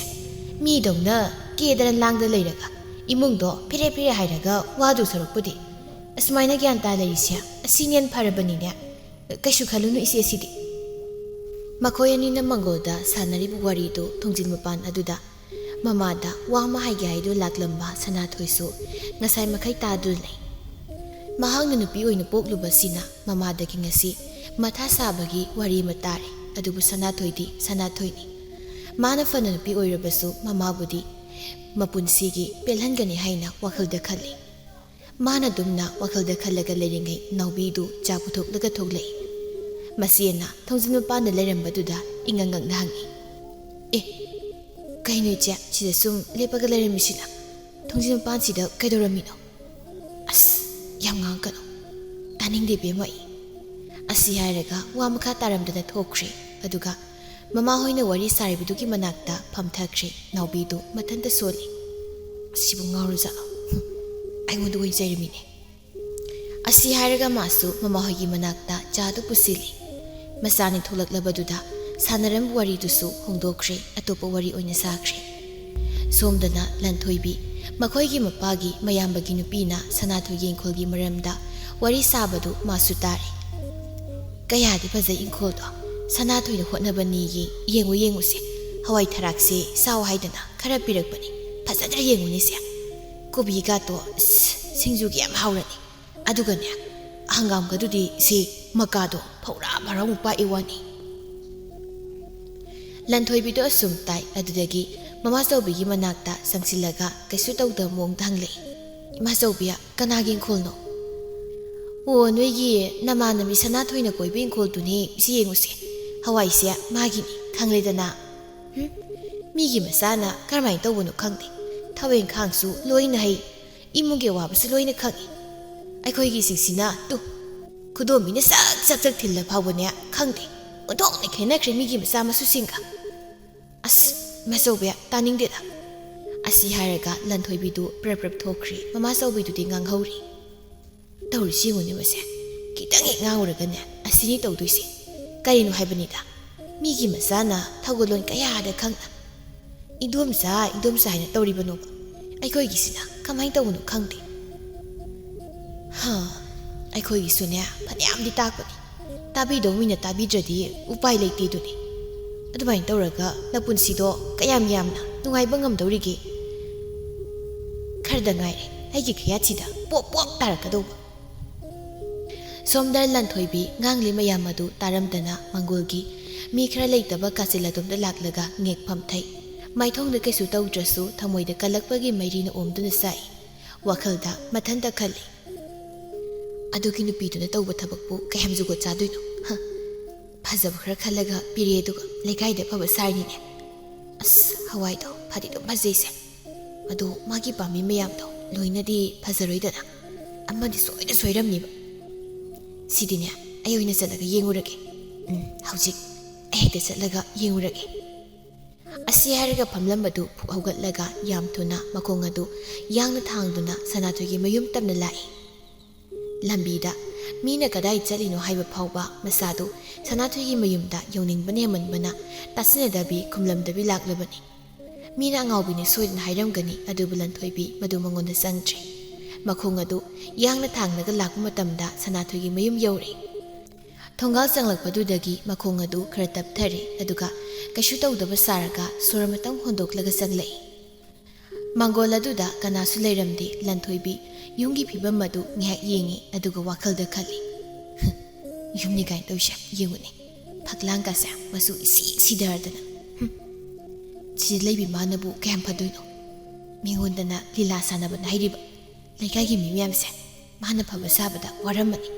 mi dongna kedana langda leiraga imungdo pire hairaga wadu sarukpudi asmaina gyan ta leirisia asinian pharabani nya kaishu khalunu ise sidi makoyani na mangolda sanari buwari do thongjin mapan aduda mamada wama haige haido laklamba Sanathoi su ngasai makhai ta dul nei mahangna nupi oina pokluba sina mamada ki ngasi matha sabagi wari matare adubu Sanathoi di Sanathoi ni mana fana nupi oirabasu mamabudi mapunsigi pelhangani haina wakhalda khali mana dumna wakhalda khallaga leiringai naubidu chaputhok laga thoglei masiena thongjin pana leirambatuda ingangang nahangi kaino cha chida sum lepaga leiremisina thongjin pan sida kaidoramino as yamngang kano taning de bemai asi hairaga wa makha taramdana thokre aduga mama hoina wari saribiduki manakta phamthakre naubidu mathanta soli asibu ngauruja aingodu wai jairimine asi hairaga masu mama hoigi manakta chadu pusili masani tholaklabaduda sanaram wari dusu hongdokre atopa wari oina sakre somdana lanthoibi makhoigi mapagi mayambagi nupina Sanathoi ingkholgi maramda wari sabadu masu tare kayadi phajai ingkholdo Sanathoi na hotnabani gi yengu se hawai tharak se saw haidana khara pirakbani phajadra yenguni se kobi ga to singju gi am hawrani aduganya hangam gadudi se makado phawra bharang pa iwani Lanthoibi do sum tai adudagi mama sobigi manakta sangsilaga kaisu tawda mong thangle ima sobia kanagin kholno o noigi namanami Sanathoi na koibin kholtuni si yenguse hawai se magini khangledana migi masana karmai tawunu khangde thawen khangsu loina hai imuge wabasu loina khangi aikhoigi singsina tu kudomina sak thilla phawbanya khangde odokne khenakre migi masa masu singa as masobya taningdeda asi hairaga Lanthoibi du prep thokri mama sobi du dingang hori ꯇꯧꯔꯤꯁꯤ ꯌꯦꯡꯉꯨꯅꯦ ꯃꯁꯦ ꯈꯤꯇꯪ ꯍꯦꯛ ꯉꯥꯡꯉꯨꯔꯒꯅꯦ ꯑꯁꯤꯅꯤ ꯇꯧꯗꯣꯏꯁꯦ ꯀꯔꯤꯅꯣ ꯍꯥꯏꯕꯅꯤꯗ ꯃꯤꯒꯤ ꯃꯆꯥꯅ ꯊꯧꯒꯜꯂꯣꯟ ꯀꯌꯥꯗ ꯈꯪꯅ ꯏꯗꯣꯝꯆꯥ ꯏꯗꯣꯝꯆꯥ ꯍꯥꯏꯅ ꯇꯧꯔꯤꯕꯅꯣꯕ ꯑꯩꯈꯣꯏꯒꯤꯁꯤꯅ ꯀꯃꯥꯏꯅ ꯇꯧꯕꯅꯣ ꯈꯪꯗꯦ ꯑꯩꯈꯣꯏꯒꯤꯁꯨꯅꯦ ꯐꯅꯌꯥꯝꯗꯤ ꯇꯥꯛꯄꯅꯤ ꯇꯥꯕꯤꯗꯧ ꯃꯤꯅ ꯇꯥꯕꯤꯗ꯭ꯔꯗꯤ ꯎꯄꯥꯏ ꯂꯩꯇꯦꯗꯨꯅꯤ ꯑꯗꯨꯃꯥꯏꯅ ꯇꯧꯔꯒ ꯅꯄꯨꯟꯁꯤꯗꯣ ꯀꯌꯥꯝ ꯌꯥꯝꯅ ꯅꯨꯡꯉꯥꯏꯕ ꯉꯝꯗꯧꯔꯤꯒꯦ ꯈꯔꯗ ꯉꯥꯏꯔꯦ ꯑꯩꯒꯤ ꯈꯌꯥꯠꯁꯤꯗ ꯄꯣꯞ ꯄꯣꯞ ꯇꯥꯔꯛꯀꯗꯧꯕ ꯁꯣꯝꯗ ꯂꯟꯊꯣꯏꯕꯤ ꯉꯥꯡꯂꯤ ꯃꯌꯥꯝ ꯑꯗꯨ ꯇꯥꯔꯝꯗꯅ ꯃꯪꯒꯣꯜꯒꯤ ꯃꯤ ꯈꯔ ꯂꯩꯇꯕ ꯀꯥꯆꯤꯜ ꯑꯗꯣꯝꯗ ꯂꯥꯛꯂꯒ ꯉꯦꯛꯐꯝ ꯊꯩ ꯃꯥꯏꯊꯣꯡꯗ ꯀꯩꯁꯨ ꯇꯧꯗ꯭ꯔꯁꯨ ꯊꯃꯣꯏꯗ ꯀꯜꯂꯛꯄꯒꯤ ꯃꯩꯔꯤꯅ ꯑꯣꯝꯗꯨꯅ ꯆꯥꯏ ꯋꯥꯈꯜꯗ ꯃꯊꯟꯇ ꯈꯜꯂꯤ ꯑꯗꯨꯒꯤ ꯅꯨꯄꯤꯗꯨꯅ ꯇꯧꯕ ꯊꯕꯛꯄꯨ ꯀꯌꯥꯝ ꯖꯨꯒꯣꯠ ꯆꯥꯗꯣꯏꯅꯣ ꯐꯖꯕ ꯈꯔ ꯈꯜꯂꯒ ꯄꯤꯔꯦ ꯑꯗꯨꯒ ꯂꯩꯀꯥꯏꯗ ꯐꯕ ꯁꯥꯔꯤꯅꯤꯅꯦ ꯑꯁ ꯍꯋꯥꯏꯗꯣ ꯐꯗꯤ ꯑꯗꯨꯝ ꯐꯖꯩꯁꯦ ꯑꯗꯣ ꯃꯥꯒꯤ ꯄꯥꯝꯃꯤ ꯃꯌꯥꯝꯗꯣ ꯂꯣꯏꯅꯗꯤ ꯐꯖꯔꯣꯏꯗꯅ ꯑꯃꯗꯤ ꯁꯣꯏꯔꯝꯅꯤꯕ ꯁꯤꯗꯤꯅꯦ ꯑꯩ ꯑꯣꯏꯅ ꯆꯠꯂꯒ ꯌꯦꯡꯉꯨꯔꯒꯦ ꯍꯧꯖꯤꯛ ꯑꯩ ꯍꯦꯛꯇ ꯆꯠꯂꯒ ꯌꯦꯡꯉꯨꯔꯒꯦ ꯑꯁꯤ ꯍꯥꯏꯔꯒ ꯐꯝꯂꯝꯕꯗꯨ ꯐꯨꯛ ꯍꯧꯒꯠꯂꯒ ꯌꯥꯝ ꯊꯨꯅ ꯃꯈꯣꯡ ꯑꯗꯨ ꯌꯥꯡꯅ ꯊꯥꯡꯗꯨꯅ ꯁꯅꯥꯊꯣꯏꯒꯤ ꯃꯌꯨꯝ ꯇꯝꯅ ꯂꯥꯛꯏ ꯂꯝꯕꯤꯗ ꯃꯤꯅ ꯀꯗꯥꯏ ꯆꯠꯂꯤꯅꯣ ꯍꯥꯏꯕ ꯐꯥꯎꯕ ꯃꯁꯥꯗꯨ ꯁꯅꯥꯊꯣꯏꯒꯤ ꯃꯌꯨꯝꯗ ꯌꯧꯅꯤꯡꯕꯅ ꯍꯦꯟꯃꯟꯕꯅ ꯇꯥꯁꯤꯟꯅꯗꯕꯤ ꯈꯨꯝꯂꯝꯗꯕꯤ ꯂꯥꯛꯂꯕꯅꯤ ꯃꯤꯅ ꯑꯉꯥꯎꯕꯤꯅꯤ ꯁꯣꯏꯗꯅ ꯍꯥꯏꯔꯝꯒꯅꯤ ꯑꯗꯨꯕꯨ ꯂꯟꯊꯣꯏꯕꯤ ꯃꯗꯨ ꯃꯉꯣꯟꯗ ꯆꯪꯗ꯭ꯔꯤ ꯃꯈꯣꯡ ꯑꯗꯨ ꯌꯥꯡꯅ ꯊꯥꯡꯂꯒ ꯂꯥꯛꯄ ꯃꯇꯝꯗ ꯁꯅꯥꯊꯣꯏꯒꯤ ꯃꯌꯨꯝ ꯌꯧꯔꯦ ꯊꯣꯡꯒꯥꯜ ꯆꯪꯂꯛꯄꯗꯨꯗꯒꯤ ꯃꯈꯣꯡ ꯑꯗꯨ ꯈꯔ ꯇꯞꯊꯔꯦ ꯑꯗꯨꯒ ꯀꯩꯁꯨ ꯇꯧꯗꯕ ꯁꯥꯔꯒ ꯁꯣꯔ ꯑꯃꯇꯪ ꯍꯣꯟꯗꯣꯛꯂꯒ ꯆꯪꯂꯛꯏ ꯃꯥꯡꯒꯣꯜ ꯑꯗꯨꯗ ꯀꯅꯥꯁꯨ ꯂꯩꯔꯝꯗꯦ ꯂꯟꯊꯣꯏꯕꯤ ꯌꯨꯝꯒꯤ ꯐꯤꯕꯝ ꯑꯗꯨ ꯉꯥꯏꯍꯥꯛ ꯌꯦꯡꯉꯤ ꯑꯗꯨꯒ ꯋꯥꯈꯜꯗ ꯈꯜꯂꯤ ꯌꯨꯝꯅꯤ ꯀꯥꯏꯅ ꯇꯧꯁꯦ ꯌꯦꯡꯉꯨꯅꯦ ꯐꯛꯂꯥꯡꯒꯁꯦ ꯃꯆꯨ ꯏꯁꯤꯛ ꯁꯤꯗꯔꯗꯅ ꯁꯤꯗ ꯂꯩꯕꯤ ꯃꯥꯅꯕꯨ ꯀꯌꯥꯝ ꯐꯗꯣꯏꯅꯣ ꯃꯤꯉꯣꯟꯗꯅ ꯂꯤꯂꯥ ꯁꯥꯟꯅꯕꯅ ꯍꯥꯏꯔꯤꯕ ꯂꯩꯀꯥꯏꯒꯤ ꯃꯤ ꯃꯌꯥꯝꯁꯦ ꯃꯥꯅ ꯐꯕ ꯁꯥꯕꯗ ꯋꯥꯔꯝꯃꯅꯤ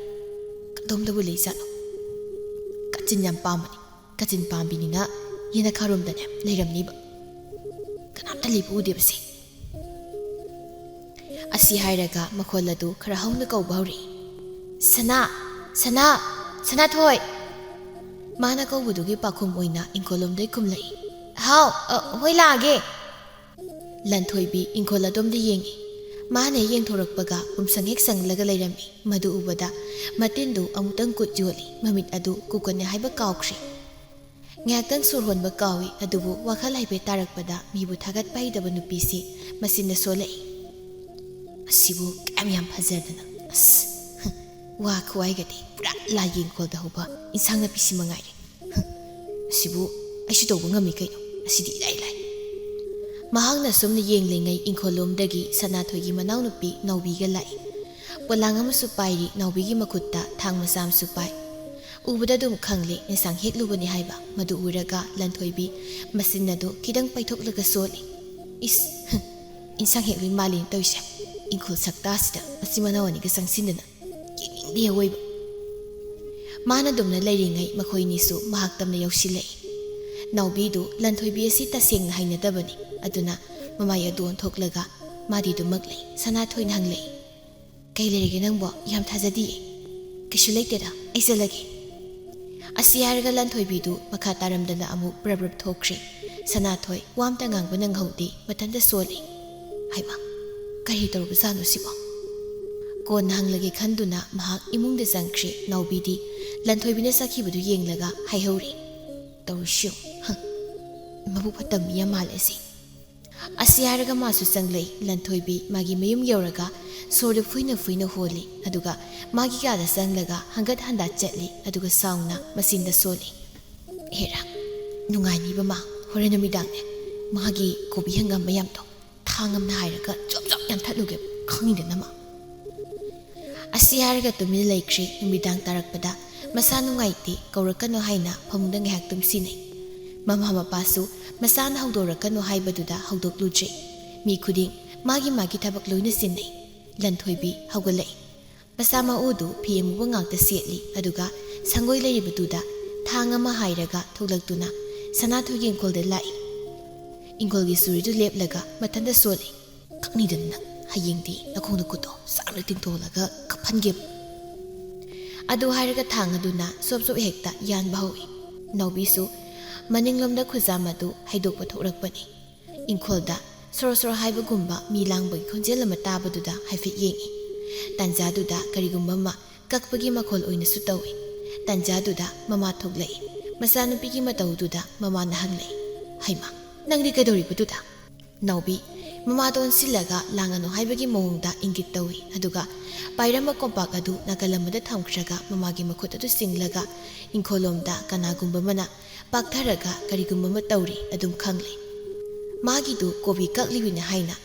ꯀꯗꯣꯝꯗꯕꯨ ꯂꯩꯖꯥꯠꯅꯣ ꯀꯥꯆꯤꯟ ꯌꯥꯝ ꯄꯥꯝꯕꯅꯤ ꯀꯥꯆꯤꯟ ꯄꯥꯝꯕꯤꯅꯤꯅ ꯌꯦꯅꯈꯥꯔꯣꯝꯗꯅꯦ ꯂꯩꯔꯝꯅꯤꯕ ꯀꯅꯥꯝꯇ ꯂꯩꯕ ꯎꯗꯦꯕꯁꯦ ꯑꯁꯤ ꯍꯥꯏꯔꯒ ꯃꯈꯣꯜ ꯑꯗꯨ ꯈꯔ ꯍꯧꯅ ꯀꯧꯕ ꯍꯧꯔꯛꯏ ꯁꯅꯥ ꯁꯅꯥ ꯁꯅꯥꯊꯣꯏ ꯃꯥꯅ ꯀꯧꯕꯗꯨꯒꯤ ꯄꯥꯈꯨꯝ ꯑꯣꯏꯅ ꯏꯪꯈꯣꯜꯂꯣꯝꯗꯩ ꯈꯨꯝꯂꯛꯏ ꯍꯥꯎ ꯍꯣꯏ ꯂꯥꯛꯑꯒꯦ ꯂꯟꯊꯣꯏꯕꯤ ꯏꯪꯈꯣꯜ ꯑꯗꯣꯝꯗ ꯌꯦꯡꯉꯤ ꯃꯥꯅ ꯌꯦꯡꯊꯣꯔꯛꯄꯒ ꯎꯝꯁꯪ ꯍꯦꯛ ꯁꯪꯂꯒ ꯂꯩꯔꯝꯃꯤ ꯃꯗꯨ ꯎꯕꯗ ꯃꯇꯤꯟꯗꯨ ꯑꯃꯨꯛꯇꯪ ꯀꯨꯠ ꯌꯣꯜꯂꯤ ꯃꯃꯤꯠ ꯑꯗꯨ ꯀꯨꯀꯟꯅꯦ ꯍꯥꯏꯕ ꯀꯥꯎꯈ꯭ꯔꯤ ꯉꯥꯏꯍꯥꯛꯇꯪ ꯁꯣꯔ ꯍꯣꯟꯕ ꯀꯥꯎꯏ ꯑꯗꯨꯕꯨ ꯋꯥꯈꯜ ꯍꯥꯏꯐꯦꯠ ꯇꯥꯔꯛꯄꯗ ꯃꯤꯕꯨ ꯊꯥꯒꯠꯄ ꯍꯩꯇꯕ ꯅꯨꯄꯤꯁꯤ ꯃꯆꯤꯟꯅ ꯁꯣꯜꯂꯛꯏ ꯑꯁꯤꯕꯨ ꯀꯌꯥꯝ ꯌꯥꯝ ꯐꯖꯗꯅ ꯑꯁ ꯋꯥ ꯈꯨꯋꯥꯏꯒꯗꯤ ꯄꯨꯔꯥ ꯂꯥꯏ ꯌꯦꯡꯈꯣꯜꯗ ꯍꯧꯕ ꯏꯟꯁꯥꯡ ꯅꯥꯄꯤꯁꯤ ꯃꯉꯥꯏꯔꯦ ꯑꯁꯤꯕꯨ ꯑꯩꯁꯨ ꯇꯧꯕ ꯉꯝꯃꯤ ꯀꯩꯅꯣ ꯑꯁꯤꯗꯤ ꯏꯂꯥꯏ ꯂꯥꯏ ꯃꯍꯥꯛꯅ ꯁꯨꯝꯅ ꯌꯦꯡꯂꯤꯉꯩ ꯏꯪꯈꯣꯜꯂꯣꯝꯗꯒꯤ ꯁꯅꯥꯊꯣꯏꯒꯤ ꯃꯅꯥꯎꯅꯨꯄꯤ ꯅꯥꯎꯕꯤꯒ ꯂꯥꯛꯏ ꯄꯣꯂꯥꯡ ꯑꯃꯁꯨ ꯄꯥꯏꯔꯤ ꯅꯥꯎꯕꯤꯒꯤ ꯃꯈꯨꯠꯇ ꯊꯥꯡ ꯃꯆꯥ ꯑꯃꯁꯨ ꯄꯥꯏ ꯎꯕꯗ ꯑꯗꯨꯝ ꯈꯪꯂꯤ ꯏꯟꯁꯥꯡ ꯍꯦꯛꯂꯨꯕꯅꯤ ꯍꯥꯏꯕ ꯃꯗꯨ ꯎꯔꯒ ꯂꯟꯊꯣꯏꯕꯤ ꯃꯆꯤꯟ ꯑꯗꯨ ꯈꯤꯇꯪ ꯄꯩꯊꯣꯛꯂꯒ ꯁꯣꯜꯂꯤ ꯏꯁ ꯏꯟꯁꯥꯡ ꯍꯦꯛꯂꯨꯏ ꯃꯥꯜꯂꯤꯅ ꯇꯧꯏꯁꯦ ꯏꯪꯈꯣꯜ ꯁꯛꯇꯥꯁꯤꯗ ꯃꯆꯤꯟ ꯃꯅꯥꯎ ꯑꯅꯤꯒ ꯆꯪꯁꯤꯟꯗꯅ ꯌꯦꯡꯅꯤꯡꯗꯦ ꯑꯋꯣꯏꯕ ꯃꯥꯅ ꯑꯗꯨꯝꯅ ꯂꯩꯔꯤꯉꯩ ꯃꯈꯣꯏꯅꯤꯁꯨ ꯃꯍꯥꯛ ꯇꯝꯅ ꯌꯧꯁꯤꯜꯂꯛꯏ ꯅꯥꯎꯕꯤꯗꯨ ꯂꯟꯊꯣꯏꯕꯤ ꯑꯁꯤ ꯇꯁꯦꯡꯅ ꯍꯩꯅꯗꯕꯅꯤ ꯑꯗꯨꯅ ꯃꯃꯥꯏ ꯑꯗꯨ ꯑꯣꯟꯊꯣꯛꯂꯒ ꯃꯥꯗꯤ ꯑꯗꯨꯃꯛ ꯂꯩ ꯁꯅꯥꯊꯣꯏꯅ ꯍꯪꯂꯛꯏ ꯀꯩ ꯂꯩꯔꯒꯦ ꯅꯪꯕꯣ ꯌꯥꯝ ꯊꯥꯖꯗꯤꯌꯦ ꯀꯩꯁꯨ ꯂꯩꯇꯦꯗ ꯑꯩ ꯆꯠꯂꯒꯦ ꯑꯁꯤ ꯍꯥꯏꯔꯒ ꯂꯟꯊꯣꯏꯕꯤꯗꯨ ꯃꯈꯥ ꯇꯥꯔꯝꯗꯅ ꯑꯃꯨꯛ ꯕ꯭ꯔꯕ ꯊꯣꯛꯈ꯭ꯔꯤ ꯁꯅꯥꯊꯣꯏ ꯋꯥꯝꯇ ꯉꯥꯡꯕ ꯅꯪꯍꯧꯗꯦ ꯃꯊꯟꯇ ꯁꯣꯜꯂꯤ ꯍꯩꯃꯥ ꯀꯔꯤ ꯇꯧꯔꯕꯖꯥꯠꯅꯣ ꯁꯤꯕꯣ ꯀꯣꯟꯅ ꯍꯪꯂꯒꯦ ꯈꯟꯗꯨꯅ ꯃꯍꯥꯛ ꯏꯃꯨꯡꯗ ꯆꯪꯈ꯭ꯔꯤ ꯅꯥꯎꯕꯤꯗꯤ ꯂꯟꯊꯣꯏꯕꯤꯅ ꯆꯠꯈꯤꯕꯗꯨ ꯌꯦꯡꯂꯒ ꯍꯥꯏꯍꯧꯔꯤ ꯇꯧꯔꯤꯁꯤꯌꯨ ꯃꯕꯨꯛ ꯐꯠꯇꯕ ꯃꯤ ꯌꯥꯝ ꯃꯥꯜꯂꯦ ꯑꯁꯤ ꯍꯥꯏꯔꯒ ꯃꯥꯁꯨ ꯆꯪꯂꯛꯏ ꯂꯟꯊꯣꯏꯕꯤ ꯃꯥꯒꯤ ꯃꯌꯨꯝ ꯌꯧꯔꯒ ꯁꯣꯔꯗꯨ ꯐꯨꯏꯅ ꯐꯨꯏꯅ ꯍꯣꯜꯂꯤ ꯑꯗꯨꯒ ꯃꯥꯒꯤ ꯀꯥꯗ ꯆꯪꯂꯒ ꯍꯪꯒꯠ ꯍꯟꯗꯥ ꯆꯠꯂꯤ ꯑꯗꯨꯒ ꯁꯥꯎꯅ ꯃꯆꯤꯟꯗ ꯁꯣꯜꯂꯤ ꯍꯦꯔꯥ ꯅꯨꯡꯉꯥꯏꯅꯤꯕ ꯃꯥ ꯍꯣꯔꯦꯟ ꯅꯨꯃꯤꯗꯥꯡꯅꯦ ꯃꯥꯒꯤ ꯀꯣꯕꯤ ꯍꯪꯒꯥꯝ ꯃꯌꯥꯝꯗꯣ ꯊꯥꯡ ꯑꯃꯅ ꯍꯥꯏꯔꯒ ꯆꯣꯞ ꯆꯣꯞ ꯌꯥꯟꯊꯠꯂꯨꯒꯦ ꯈꯪꯉꯤꯗꯅ ꯃꯥ ꯑꯁꯤ ꯍꯥꯏꯔꯒ ꯇꯨꯃꯤꯟꯅ ꯂꯩꯈ꯭ꯔꯤ ꯅꯨꯃꯤꯗꯥꯡ ꯇꯥꯔꯛꯄꯗ ꯃꯁꯥ ꯅꯨꯡꯉꯥꯏꯇꯦ ꯀꯧꯔꯛꯀꯅꯨ ꯍꯥꯏꯅ ꯐꯃꯨꯡꯗ ꯉꯥꯏꯍꯥꯛ ꯇꯨꯝꯁꯤꯟꯅꯩ ꯃꯃꯥ ꯃꯄꯥꯁꯨ ꯃꯆꯥꯅ ꯍꯧꯗꯣꯔꯛꯀꯅꯨ ꯍꯥꯏꯕꯗꯨꯗ ꯍꯧꯗꯣꯛꯂꯨꯗ꯭ꯔꯤ ꯃꯤ ꯈꯨꯗꯤꯡ ꯃꯥꯒꯤ ꯃꯥꯒꯤ ꯊꯕꯛ ꯂꯣꯏꯅ ꯆꯤꯟꯅꯩ ꯂꯟꯊꯣꯏꯕꯤ ꯍꯧꯒꯠꯂꯛꯏ ꯃꯆꯥ ꯃꯎꯗꯨ ꯐꯤ ꯑꯃꯨꯕ ꯉꯥꯛꯇ ꯁꯦꯠꯂꯤ ꯑꯗꯨꯒ ꯁꯪꯒꯣꯏ ꯂꯩꯔꯤꯕꯗꯨꯗ ꯊꯥꯡ ꯑꯃ ꯍꯥꯏꯔꯒ ꯊꯣꯛꯂꯛꯇꯨꯅ ꯁꯅꯥꯊꯣꯏꯒꯤ ꯏꯪꯈꯣꯜꯗ ꯂꯥꯛꯏ ꯏꯪꯈꯣꯜꯒꯤ ꯆꯨꯔꯤꯗꯨ ꯂꯦꯞꯂꯒ ꯃꯊꯟꯇ ꯁꯣꯜꯂꯤ ꯈꯪꯅꯤꯗꯅ ꯅꯪ ꯍꯌꯦꯡꯗꯤ ꯅꯈꯣꯡ ꯅꯈꯨꯠꯇꯣ ꯆꯥꯝꯅ ꯇꯤꯡꯊꯣꯛꯂꯒ ꯀꯞꯍꯟꯒꯦꯕ ꯑꯗꯨ ꯍꯥꯏꯔꯒ ꯊꯥꯡ ꯑꯗꯨꯅ ꯁꯣꯞ ꯁꯣꯞ ꯍꯦꯛꯇ ꯌꯥꯟꯕ ꯍꯧꯏ ꯅꯥꯎꯕꯤꯁꯨ ꯃꯅꯤꯡꯂꯣꯝꯗ ꯈꯨꯖꯥꯝ ꯑꯗꯨ ꯍꯩꯗꯣꯛꯄ ꯊꯣꯛꯂꯛꯄꯅꯤ ꯏꯪꯈꯣꯜꯗ ꯁꯣꯔꯣ ꯁꯣꯔꯣ ꯍꯥꯏꯕꯒꯨꯝꯕ ꯃꯤ ꯂꯥꯡꯕꯒꯤ ꯈꯣꯟꯖꯦꯜ ꯑꯃ ꯇꯥꯕꯗꯨꯗ ꯍꯥꯏꯐꯦꯠ ꯌꯦꯡꯏ ꯇꯥꯟꯖꯥꯗꯨꯗ ꯀꯔꯤꯒꯨꯝꯕ ꯑꯃ ꯀꯛꯄꯒꯤ ꯃꯈꯣꯜ ꯑꯣꯏꯅꯁꯨ ꯇꯧꯏ꯫ ꯇꯥꯟꯖꯥꯗꯨꯗ ꯃꯃꯥ ꯊꯣꯛꯂꯛꯏ꯫ ꯃꯆꯥꯅꯨꯄꯤꯒꯤ ꯃꯇꯧꯗꯨꯗ ꯃꯃꯥꯅ ꯍꯪꯂꯛꯏ, ꯍꯩꯃꯥ ꯅꯪꯗꯤ ꯀꯩꯗꯧꯔꯤꯕꯗꯨꯗ? ꯅꯥꯎꯕꯤ ꯃꯃꯥꯗ ꯑꯣꯟꯁꯤꯜꯂꯒ ꯂꯥꯡꯒꯅꯨ ꯍꯥꯏꯕꯒꯤ ꯃꯑꯣꯡꯗ ꯏꯪꯒꯤꯠ ꯇꯧꯏ, ꯑꯗꯨꯒ ꯄꯥꯏꯔꯝꯕ ꯀꯣꯝꯄꯥꯛ ꯑꯗꯨ ꯅꯥꯀꯜ ꯑꯃꯗ ꯊꯝꯈ꯭ꯔꯒ ꯃꯃꯥꯒꯤ ꯃꯈꯨꯠ ꯑꯗꯨ ꯆꯤꯡꯂꯒ ꯏꯪꯈꯣꯜꯂꯣꯝꯗ ꯀꯅꯥꯒꯨꯝꯕ ꯑꯃꯅ ꯄꯥꯛꯊꯔꯒ ꯀꯔꯤꯒꯨꯝꯕ ꯑꯃ ꯇꯧꯔꯤ ꯑꯗꯨꯝ ꯈꯪꯂꯦ꯫ ꯃꯥꯒꯤꯗꯨ ꯀꯣꯕꯤ ꯀꯛꯂꯤꯕꯅꯤ ꯍꯥꯏꯅ꯫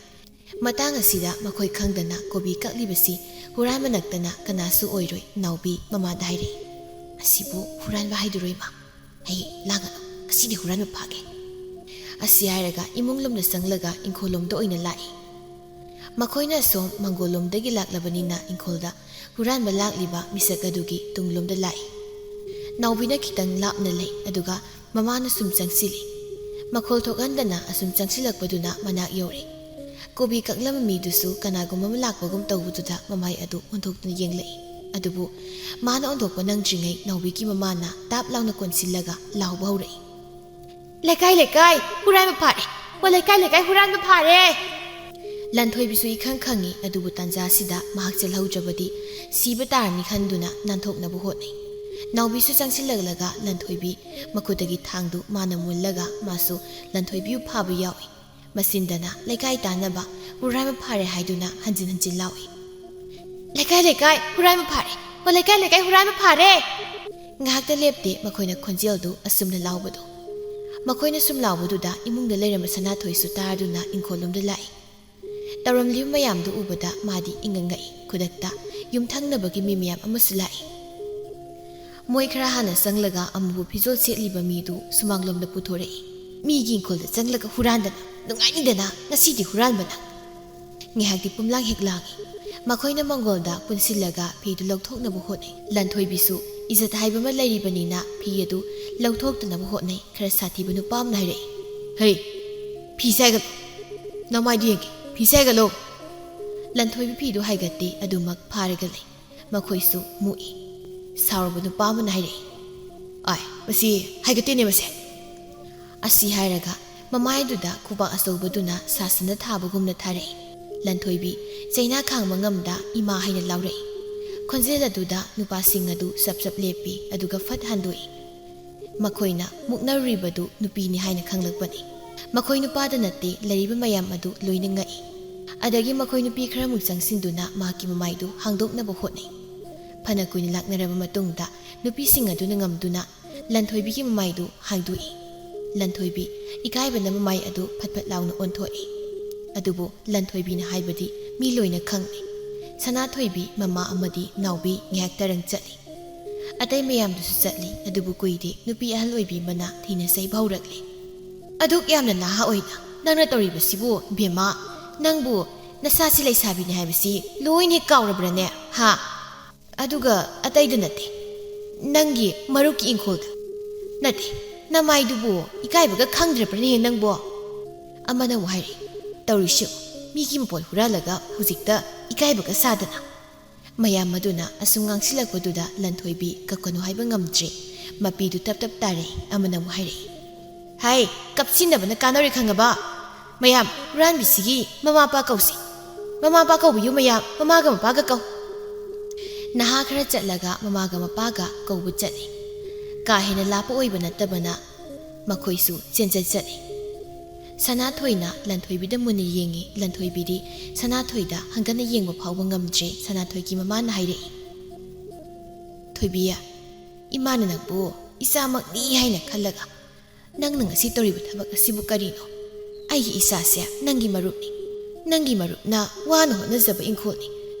ꯃꯇꯥꯡ ꯑꯁꯤꯗ ꯃꯈꯣꯏ ꯈꯪꯗꯅ ꯀꯣꯕꯤ ꯀꯛꯂꯤꯕꯁꯤ ꯍꯨꯔꯥꯟꯕ ꯅꯠꯇꯅ ꯀꯅꯥꯁꯨ ꯑꯣꯏꯔꯣꯏ ꯅꯥꯎꯕꯤ ꯃꯃꯥꯗ ꯍꯥꯏꯔꯛꯏ꯫ ꯑꯁꯤꯕꯨ ꯍꯨꯔꯥꯟꯕ ꯍꯥꯏꯗꯨꯔꯣ ꯏꯃꯥ? ꯑꯩ ꯂꯥꯡꯒꯅꯨ, ꯉꯁꯤꯗꯤ ꯍꯨꯔꯥꯟꯕ ꯐꯥꯒꯦ꯫ ꯑꯁꯤ ꯍꯥꯏꯔꯒ ꯏꯃꯨꯡꯂꯣꯝꯗ ꯆꯪꯂꯒ ꯏꯪꯈꯣꯜꯂꯣꯝꯗ ꯑꯣꯏꯅ ꯂꯥꯛꯏ꯫ ꯃꯈꯣꯏꯅ ꯑꯁꯣꯝ ꯃꯪꯒꯣꯜꯂꯣꯝꯗꯒꯤ ꯂꯥꯛꯂꯕꯅꯤꯅ ꯏꯪꯈꯣꯜꯗ ꯍꯨꯔꯥꯟꯕ ꯂꯥꯛꯂꯤꯕ ꯃꯤꯁꯛ ꯑꯗꯨꯒꯤ ꯇꯨꯡꯂꯣꯝꯗ ꯂꯥꯛꯏ꯫ ꯅꯥꯎꯕꯤꯅ ꯈꯤꯇꯪ ꯂꯥꯞꯅ ꯂꯩ, ꯑꯗꯨꯒ ꯃꯃꯥꯅ ꯁꯨꯝ ꯆꯪꯁꯤꯜꯂꯤ꯫ ꯃꯈꯣꯜ ꯊꯣꯛꯍꯟꯗꯅ ꯑꯁꯨꯝ ꯆꯪꯁꯤꯜꯂꯛꯄꯗꯨꯅ ꯃꯅꯥꯛ ꯌꯧꯔꯦ꯫ ꯀꯣꯕꯤ ꯀꯛꯂꯝꯕ ꯃꯤꯗꯨꯁꯨ ꯀꯅꯥꯒꯨꯝꯕ ꯑꯃ ꯂꯥꯛꯄꯒꯨꯝ ꯇꯧꯕꯗꯨꯗ ꯃꯃꯥꯏ ꯑꯗꯨ ꯑꯣꯟꯊꯣꯛꯇꯨꯅ ꯌꯦꯡꯂꯛꯏ꯫ ꯑꯗꯨꯕꯨ ꯃꯥꯅ ꯑꯣꯟꯊꯣꯛꯄ ꯅꯪꯗ꯭ꯔꯤꯉꯩ ꯅꯥꯎꯕꯤꯒꯤ ꯃꯃꯥꯅ ꯇꯥꯞ ꯂꯥꯎꯅ ꯀꯣꯟꯁꯤꯜꯂꯒ ꯂꯥꯎꯕ ꯍꯧꯔꯛꯏ, ꯂꯩꯀꯥꯏ ꯂꯩꯀꯥꯏ ꯍꯨꯔꯥꯟꯕ ꯐꯥꯔꯦ! ꯋꯥ ꯂꯩꯀꯥꯏ ꯂꯩꯀꯥꯏ ꯍꯨꯔꯥꯟꯕ ꯐꯥꯔꯦ! ꯂꯟꯊꯣꯏꯕꯤꯁꯨ ꯏꯈꯪ ꯈꯪꯏ, ꯑꯗꯨꯕꯨ ꯇꯥꯟꯖꯥꯁꯤꯗ ꯃꯍꯥꯛ ꯆꯦꯜꯍꯧꯗ꯭ꯔꯕꯗꯤ ꯁꯤꯕ ꯇꯥꯔꯅꯤ ꯈꯟꯗꯨꯅ ꯅꯥꯟꯊꯣꯛꯅꯕ ꯍꯣꯠꯅꯩ꯫ ꯅꯥꯎꯕꯤꯁꯨ ꯆꯪꯁꯤꯜꯂꯛꯂꯒ ꯂꯟꯊꯣꯏꯕꯤ ꯃꯈꯨꯠꯇꯒꯤ ꯊꯥꯡꯗꯨ ꯃꯥꯅ ꯃꯨꯜꯂꯒ ꯃꯥꯁꯨ ꯂꯟꯊꯣꯏꯕꯤꯕꯨ ꯐꯥꯕ ꯌꯥꯎꯏ꯫ ꯃꯁꯤꯟꯗꯅ ꯂꯩꯀꯥꯏ ꯇꯥꯟꯅꯕ ꯍꯨꯔꯥꯟꯕ ꯐꯥꯔꯦ ꯍꯥꯏꯗꯨꯅ ꯍꯟꯖꯤꯟ ꯍꯟꯖꯤꯟ ꯂꯥꯎꯏ꯫ ꯂꯩꯀꯥꯏ ꯂꯩꯀꯥꯏ ꯍꯨꯔꯥꯟꯕ ꯐꯥꯔꯦ! ꯋꯥ ꯂꯩꯀꯥꯏ ꯂꯩꯀꯥꯏ ꯍꯨꯔꯥꯟꯕ ꯐꯥꯔꯦ! ꯉꯥꯏꯍꯥꯛꯇ ꯂꯦꯞꯇꯦ ꯃꯈꯣꯏꯅ ꯈꯣꯟꯖꯦꯜꯗꯨ ꯑꯁꯨꯝꯅ ꯂꯥꯎꯕꯗꯨ꯫ ꯃꯈꯣꯏꯅ ꯁꯨꯝ ꯂꯥꯎꯕꯗꯨꯗ ꯏꯃꯨꯡꯗ ꯂꯩꯔꯝꯕ ꯁꯅꯥꯊꯣꯏꯁꯨ ꯇꯥꯔꯗꯨꯅ ꯏꯪꯈꯣꯜꯂꯣꯝꯗ ꯂꯥꯛꯏ꯫ ꯇꯧꯔꯝꯂꯤꯕ ꯃꯌꯥꯝꯗꯨ ꯎꯕꯗ ꯃꯥꯗꯤ ꯏꯪꯉꯛꯉꯛꯏ꯫ ꯈꯨꯗꯛꯇ ꯌꯨꯝꯊꯪꯅꯕꯒꯤ ꯃꯤ ꯃꯌꯥꯝ ꯑꯃꯁꯨ ꯂꯥꯛꯏ꯫ ꯃꯣꯏ ꯈꯔ ꯍꯥꯟꯅ ꯆꯪꯂꯒ ꯑꯃꯨꯕ ꯐꯤꯖꯣꯜ ꯁꯦꯠꯂꯤꯕ ꯃꯤꯗꯨ ꯁꯨꯃꯥꯡꯂꯣꯝꯗ ꯄꯨꯊꯣꯔꯛꯏ꯫ ꯃꯤꯒꯤ ꯏꯪꯈꯣꯜꯗ ꯆꯪꯂꯒ ꯍꯨꯔꯥꯟꯗꯅ ꯅꯨꯡꯉꯥꯏꯅꯤꯗꯅ ꯉꯁꯤꯗꯤ ꯍꯨꯔꯥꯟꯕꯅ꯫ ꯉꯥꯏꯍꯥꯛꯇꯤ ꯄꯨꯝꯂꯥꯡ ꯍꯦꯛ ꯂꯥꯡꯏ꯫ ꯃꯈꯣꯏꯅ ꯃꯪꯒꯣꯜꯗ ꯄꯨꯟꯁꯤꯜꯂꯒ ꯐꯤꯗꯨ ꯂꯧꯊꯣꯛꯅꯕ ꯍꯣꯠꯅꯩ꯫ ꯂꯟꯊꯣꯏꯕꯤꯁꯨ ꯏꯖꯠ ꯍꯥꯏꯕ ꯑꯃ ꯂꯩꯔꯤꯕꯅꯤꯅ ꯐꯤ ꯑꯗꯨ ꯂꯧꯊꯣꯛꯇꯅꯕ ꯍꯣꯠꯅꯩ꯫ ꯈꯔ ꯁꯥꯊꯤꯕ ꯅꯨꯄꯥ ꯑꯃꯅ ꯍꯥꯏꯔꯛꯏ, ꯍꯩ ꯐꯤ ꯁꯥꯏꯒꯠꯂꯣ, ꯅꯃꯥꯏꯗꯨ ꯌꯦꯡꯒꯦ, ꯐꯤ ꯁꯥꯏꯒꯠꯂꯣ꯫ ꯂꯟꯊꯣꯏꯕꯤ ꯐꯤꯗꯨ ꯍꯥꯏꯒꯠꯇꯦ, ꯑꯗꯨꯃꯛ ꯐꯥꯔꯒ ꯂꯩ꯫ ꯃꯈꯣꯏꯁꯨ ꯃꯨꯛꯏ꯫ ꯁꯥꯎꯔꯕ ꯅꯨꯄꯥ ꯑꯃꯅ ꯍꯥꯏꯔꯛꯏ, ꯃꯁꯤ ꯍꯥꯏꯒꯠꯇꯦꯅꯦ ꯃꯁꯦ꯫ ꯑꯁꯤ ꯍꯥꯏꯔꯒ ꯃꯃꯥꯏꯗꯨꯗ ꯈꯨꯕꯥꯛ ꯑꯆꯧꯕꯗꯨꯅ ꯁꯥꯁꯟꯗ ꯊꯥꯕꯒꯨꯝꯅ ꯊꯥꯔꯛꯏ꯫ ꯂꯟꯊꯣꯏꯕꯤ ꯆꯩꯅꯥ ꯈꯥꯡꯕ ꯉꯝꯗ ꯏꯃꯥ ꯍꯥꯏꯅ ꯂꯥꯎꯔꯛꯏ꯫ ꯈꯣꯟꯖꯦꯜ ꯑꯗꯨꯗ ꯅꯨꯄꯥꯁꯤꯡ ꯑꯗꯨ ꯆꯞ ꯆꯞ ꯂꯦꯞꯄꯤ, ꯑꯗꯨꯒ ꯐꯠ ꯍꯟꯗꯣꯛꯏ꯫ ꯃꯈꯣꯏꯅ ꯃꯨꯛꯅꯔꯨꯔꯤꯕꯗꯨ ꯅꯨꯄꯤꯅꯤ ꯍꯥꯏꯅ ꯈꯪꯂꯛꯄꯅꯤ꯫ ꯃꯈꯣꯏ ꯅꯨꯄꯥꯗ ꯅꯠꯇꯦ, ꯂꯩꯔꯤꯕ ꯃꯌꯥꯝ ꯑꯗꯨ ꯂꯣꯏꯅ ꯉꯛꯏ꯫ ꯑꯗꯒꯤ ꯃꯈꯣꯏ ꯅꯨꯄꯤ ꯈꯔꯃꯨꯛ ꯆꯪꯁꯤꯟꯗꯨꯅ ꯃꯍꯥꯛꯀꯤ ꯃꯃꯥꯏꯗꯨ ꯍꯥꯡꯗꯣꯛꯅꯕ ꯍꯣꯠꯅꯩ꯫ ꯐꯅ ꯀꯨꯏꯅ ꯂꯥꯛꯅꯔꯕ ꯃꯇꯨꯡꯗ ꯅꯨꯄꯤꯁꯤꯡ ꯑꯗꯨꯅ ꯉꯝꯗꯨꯅ ꯂꯟꯊꯣꯏꯕꯤꯒꯤ ꯃꯃꯥꯏꯗꯨ ꯍꯥꯡꯗꯣꯛꯏ꯫ ꯂꯟꯊꯣꯏꯕꯤ ꯏꯀꯥꯏꯕꯅ ꯃꯃꯥꯏ ꯑꯗꯨ ꯐꯠ ꯐꯠ ꯂꯥꯎꯅ ꯑꯣꯟꯊꯣꯛꯏ꯫ ꯑꯗꯨꯕꯨ ꯂꯟꯊꯣꯏꯕꯤꯅ ꯍꯥꯏꯕꯗꯤ ꯃꯤ ꯂꯣꯏꯅ ꯈꯪꯏ꯫ ꯁꯅꯥꯊꯣꯏꯕꯤ ꯃꯃꯥ ꯑꯃꯗꯤ ꯅꯥꯎꯕꯤ ꯉꯥꯏꯍꯥꯛ ꯇꯔꯪ ꯆꯠꯂꯤ꯫ ꯑꯇꯩ ꯃꯌꯥꯝꯗꯨꯁꯨ ꯆꯠꯂꯤ, ꯑꯗꯨꯕꯨ ꯀꯨꯏꯗꯦ ꯅꯨꯄꯤ ꯑꯍꯜ ꯑꯣꯏꯕꯤ ꯑꯃꯅ ꯊꯤꯅ ꯆꯩꯕ ꯍꯧꯔꯛꯂꯤ꯫ ꯑꯗꯨꯛ ꯌꯥꯝꯅ ꯅꯍꯥ ꯑꯣꯏꯅ ꯅꯪꯅ ꯇꯧꯔꯤꯕꯁꯤꯕꯨ ꯏꯕꯦꯝꯃ, ꯅꯪꯕꯨ ꯅꯁꯥꯁꯤ ꯂꯩꯁꯥꯕꯤꯅꯤ ꯍꯥꯏꯕꯁꯤ ꯂꯣꯏꯅ ꯍꯦꯛ ꯀꯥꯎꯔꯕ꯭ꯔꯅꯦ ꯍꯥ? ꯑꯗꯨꯒ ꯑꯇꯩꯗ ꯅꯠꯇꯦ, ꯅꯪꯒꯤ ꯃꯔꯨꯞꯀꯤ ꯏꯪꯈꯣꯜꯗ ꯅꯠꯇꯦ, ꯅꯃꯥꯏꯗꯨꯕꯨ ꯏꯀꯥꯏꯕꯒ ꯈꯪꯗ꯭ꯔꯕ꯭ꯔꯅꯦꯍꯦ ꯅꯪꯕꯣ? ꯑꯃꯅ ꯑꯃꯨꯛ ꯍꯥꯏꯔꯛꯏ, ꯇꯧꯔꯤꯁꯤ ꯃꯤꯒꯤ ꯃꯄꯣꯠ ꯍꯨꯔꯥꯜꯂꯒ ꯍꯧꯖꯤꯛꯇ ꯏꯀꯥꯏꯕꯒ ꯁꯥꯗꯅ꯫ ꯃꯌꯥꯝ ꯑꯗꯨꯅ ꯑꯁꯨꯝ ꯉꯥꯡꯁꯤꯜꯂꯛꯄꯗꯨꯗ ꯂꯟꯊꯣꯏꯕꯤ ꯀꯞꯀꯅꯨ ꯍꯥꯏꯕ ꯉꯝꯗ꯭ꯔꯦ꯫ ꯃꯄꯤꯗꯨ ꯇꯞ ꯇꯞ ꯇꯥꯔꯛꯏ꯫ ꯑꯃꯅ ꯑꯃꯨꯛ ꯍꯥꯏꯔꯛꯏ, ꯍꯥꯏ ꯀꯞꯁꯤꯟꯅꯕꯅ ꯀꯥꯟꯅꯔꯣꯏ ꯈꯪꯉꯕ? ꯃꯌꯥꯝ ꯍꯨꯔꯥꯟꯕꯤꯁꯤꯒꯤ ꯃꯃꯥ ꯃꯄꯥ ꯀꯧꯁꯤ꯫ ꯃꯃꯥ ꯃꯄꯥ ꯀꯧꯕꯤꯌꯨ ꯃꯌꯥꯝ, ꯃꯃꯥꯒ ꯃꯄꯥꯒ ꯀꯧ꯫ ꯅꯍꯥ ꯈꯔ ꯆꯠꯂꯒ ꯃꯃꯥꯒ ꯃꯄꯥꯒ ꯀꯧꯕ ꯆꯠꯂꯤ꯫ ꯀꯥ ꯍꯦꯟꯅ ꯂꯥꯞꯄ ꯑꯣꯏꯕ ꯅꯠꯇꯕꯅ ꯃꯈꯣꯏꯁꯨ ꯆꯦꯟꯆꯠ ꯆꯠꯂꯤ꯫ ꯁꯅꯥꯊꯣꯏꯅ ꯂꯟꯊꯣꯏꯕꯤꯗ ꯃꯨꯟꯅ ꯌꯦꯡꯉꯤ꯫ ꯂꯟꯊꯣꯏꯕꯤꯗꯤ ꯁꯅꯥꯊꯣꯏꯗ ꯍꯪꯒꯠꯅ ꯌꯦꯡꯕ ꯐꯥꯎꯕ ꯉꯝꯗ꯭ꯔꯦ꯫ ꯁꯅꯥꯊꯣꯏꯒꯤ ꯃꯃꯥꯅ ꯍꯥꯏꯔꯛꯏ, ꯊꯣꯏꯕꯤ, ꯏꯃꯥꯅ ꯅꯪꯕꯨ ꯏꯆꯥꯃꯛꯅꯤ ꯍꯥꯏꯅ ꯈꯜꯂꯒ ꯅꯪꯅ ꯉꯁꯤ ꯇꯧꯔꯤꯕ ꯊꯕꯛ ꯑꯁꯤꯕꯨ ꯀꯔꯤꯅꯣ? ꯑꯩꯒꯤ ꯏꯆꯥꯁꯦ ꯅꯪꯒꯤ ꯃꯔꯨꯞꯅꯤ, ꯅꯪꯒꯤ ꯃꯔꯨꯞꯅ ꯋꯥꯅ ꯍꯣꯠꯅꯖꯕ ꯏꯪꯈꯣꯜꯅꯤ,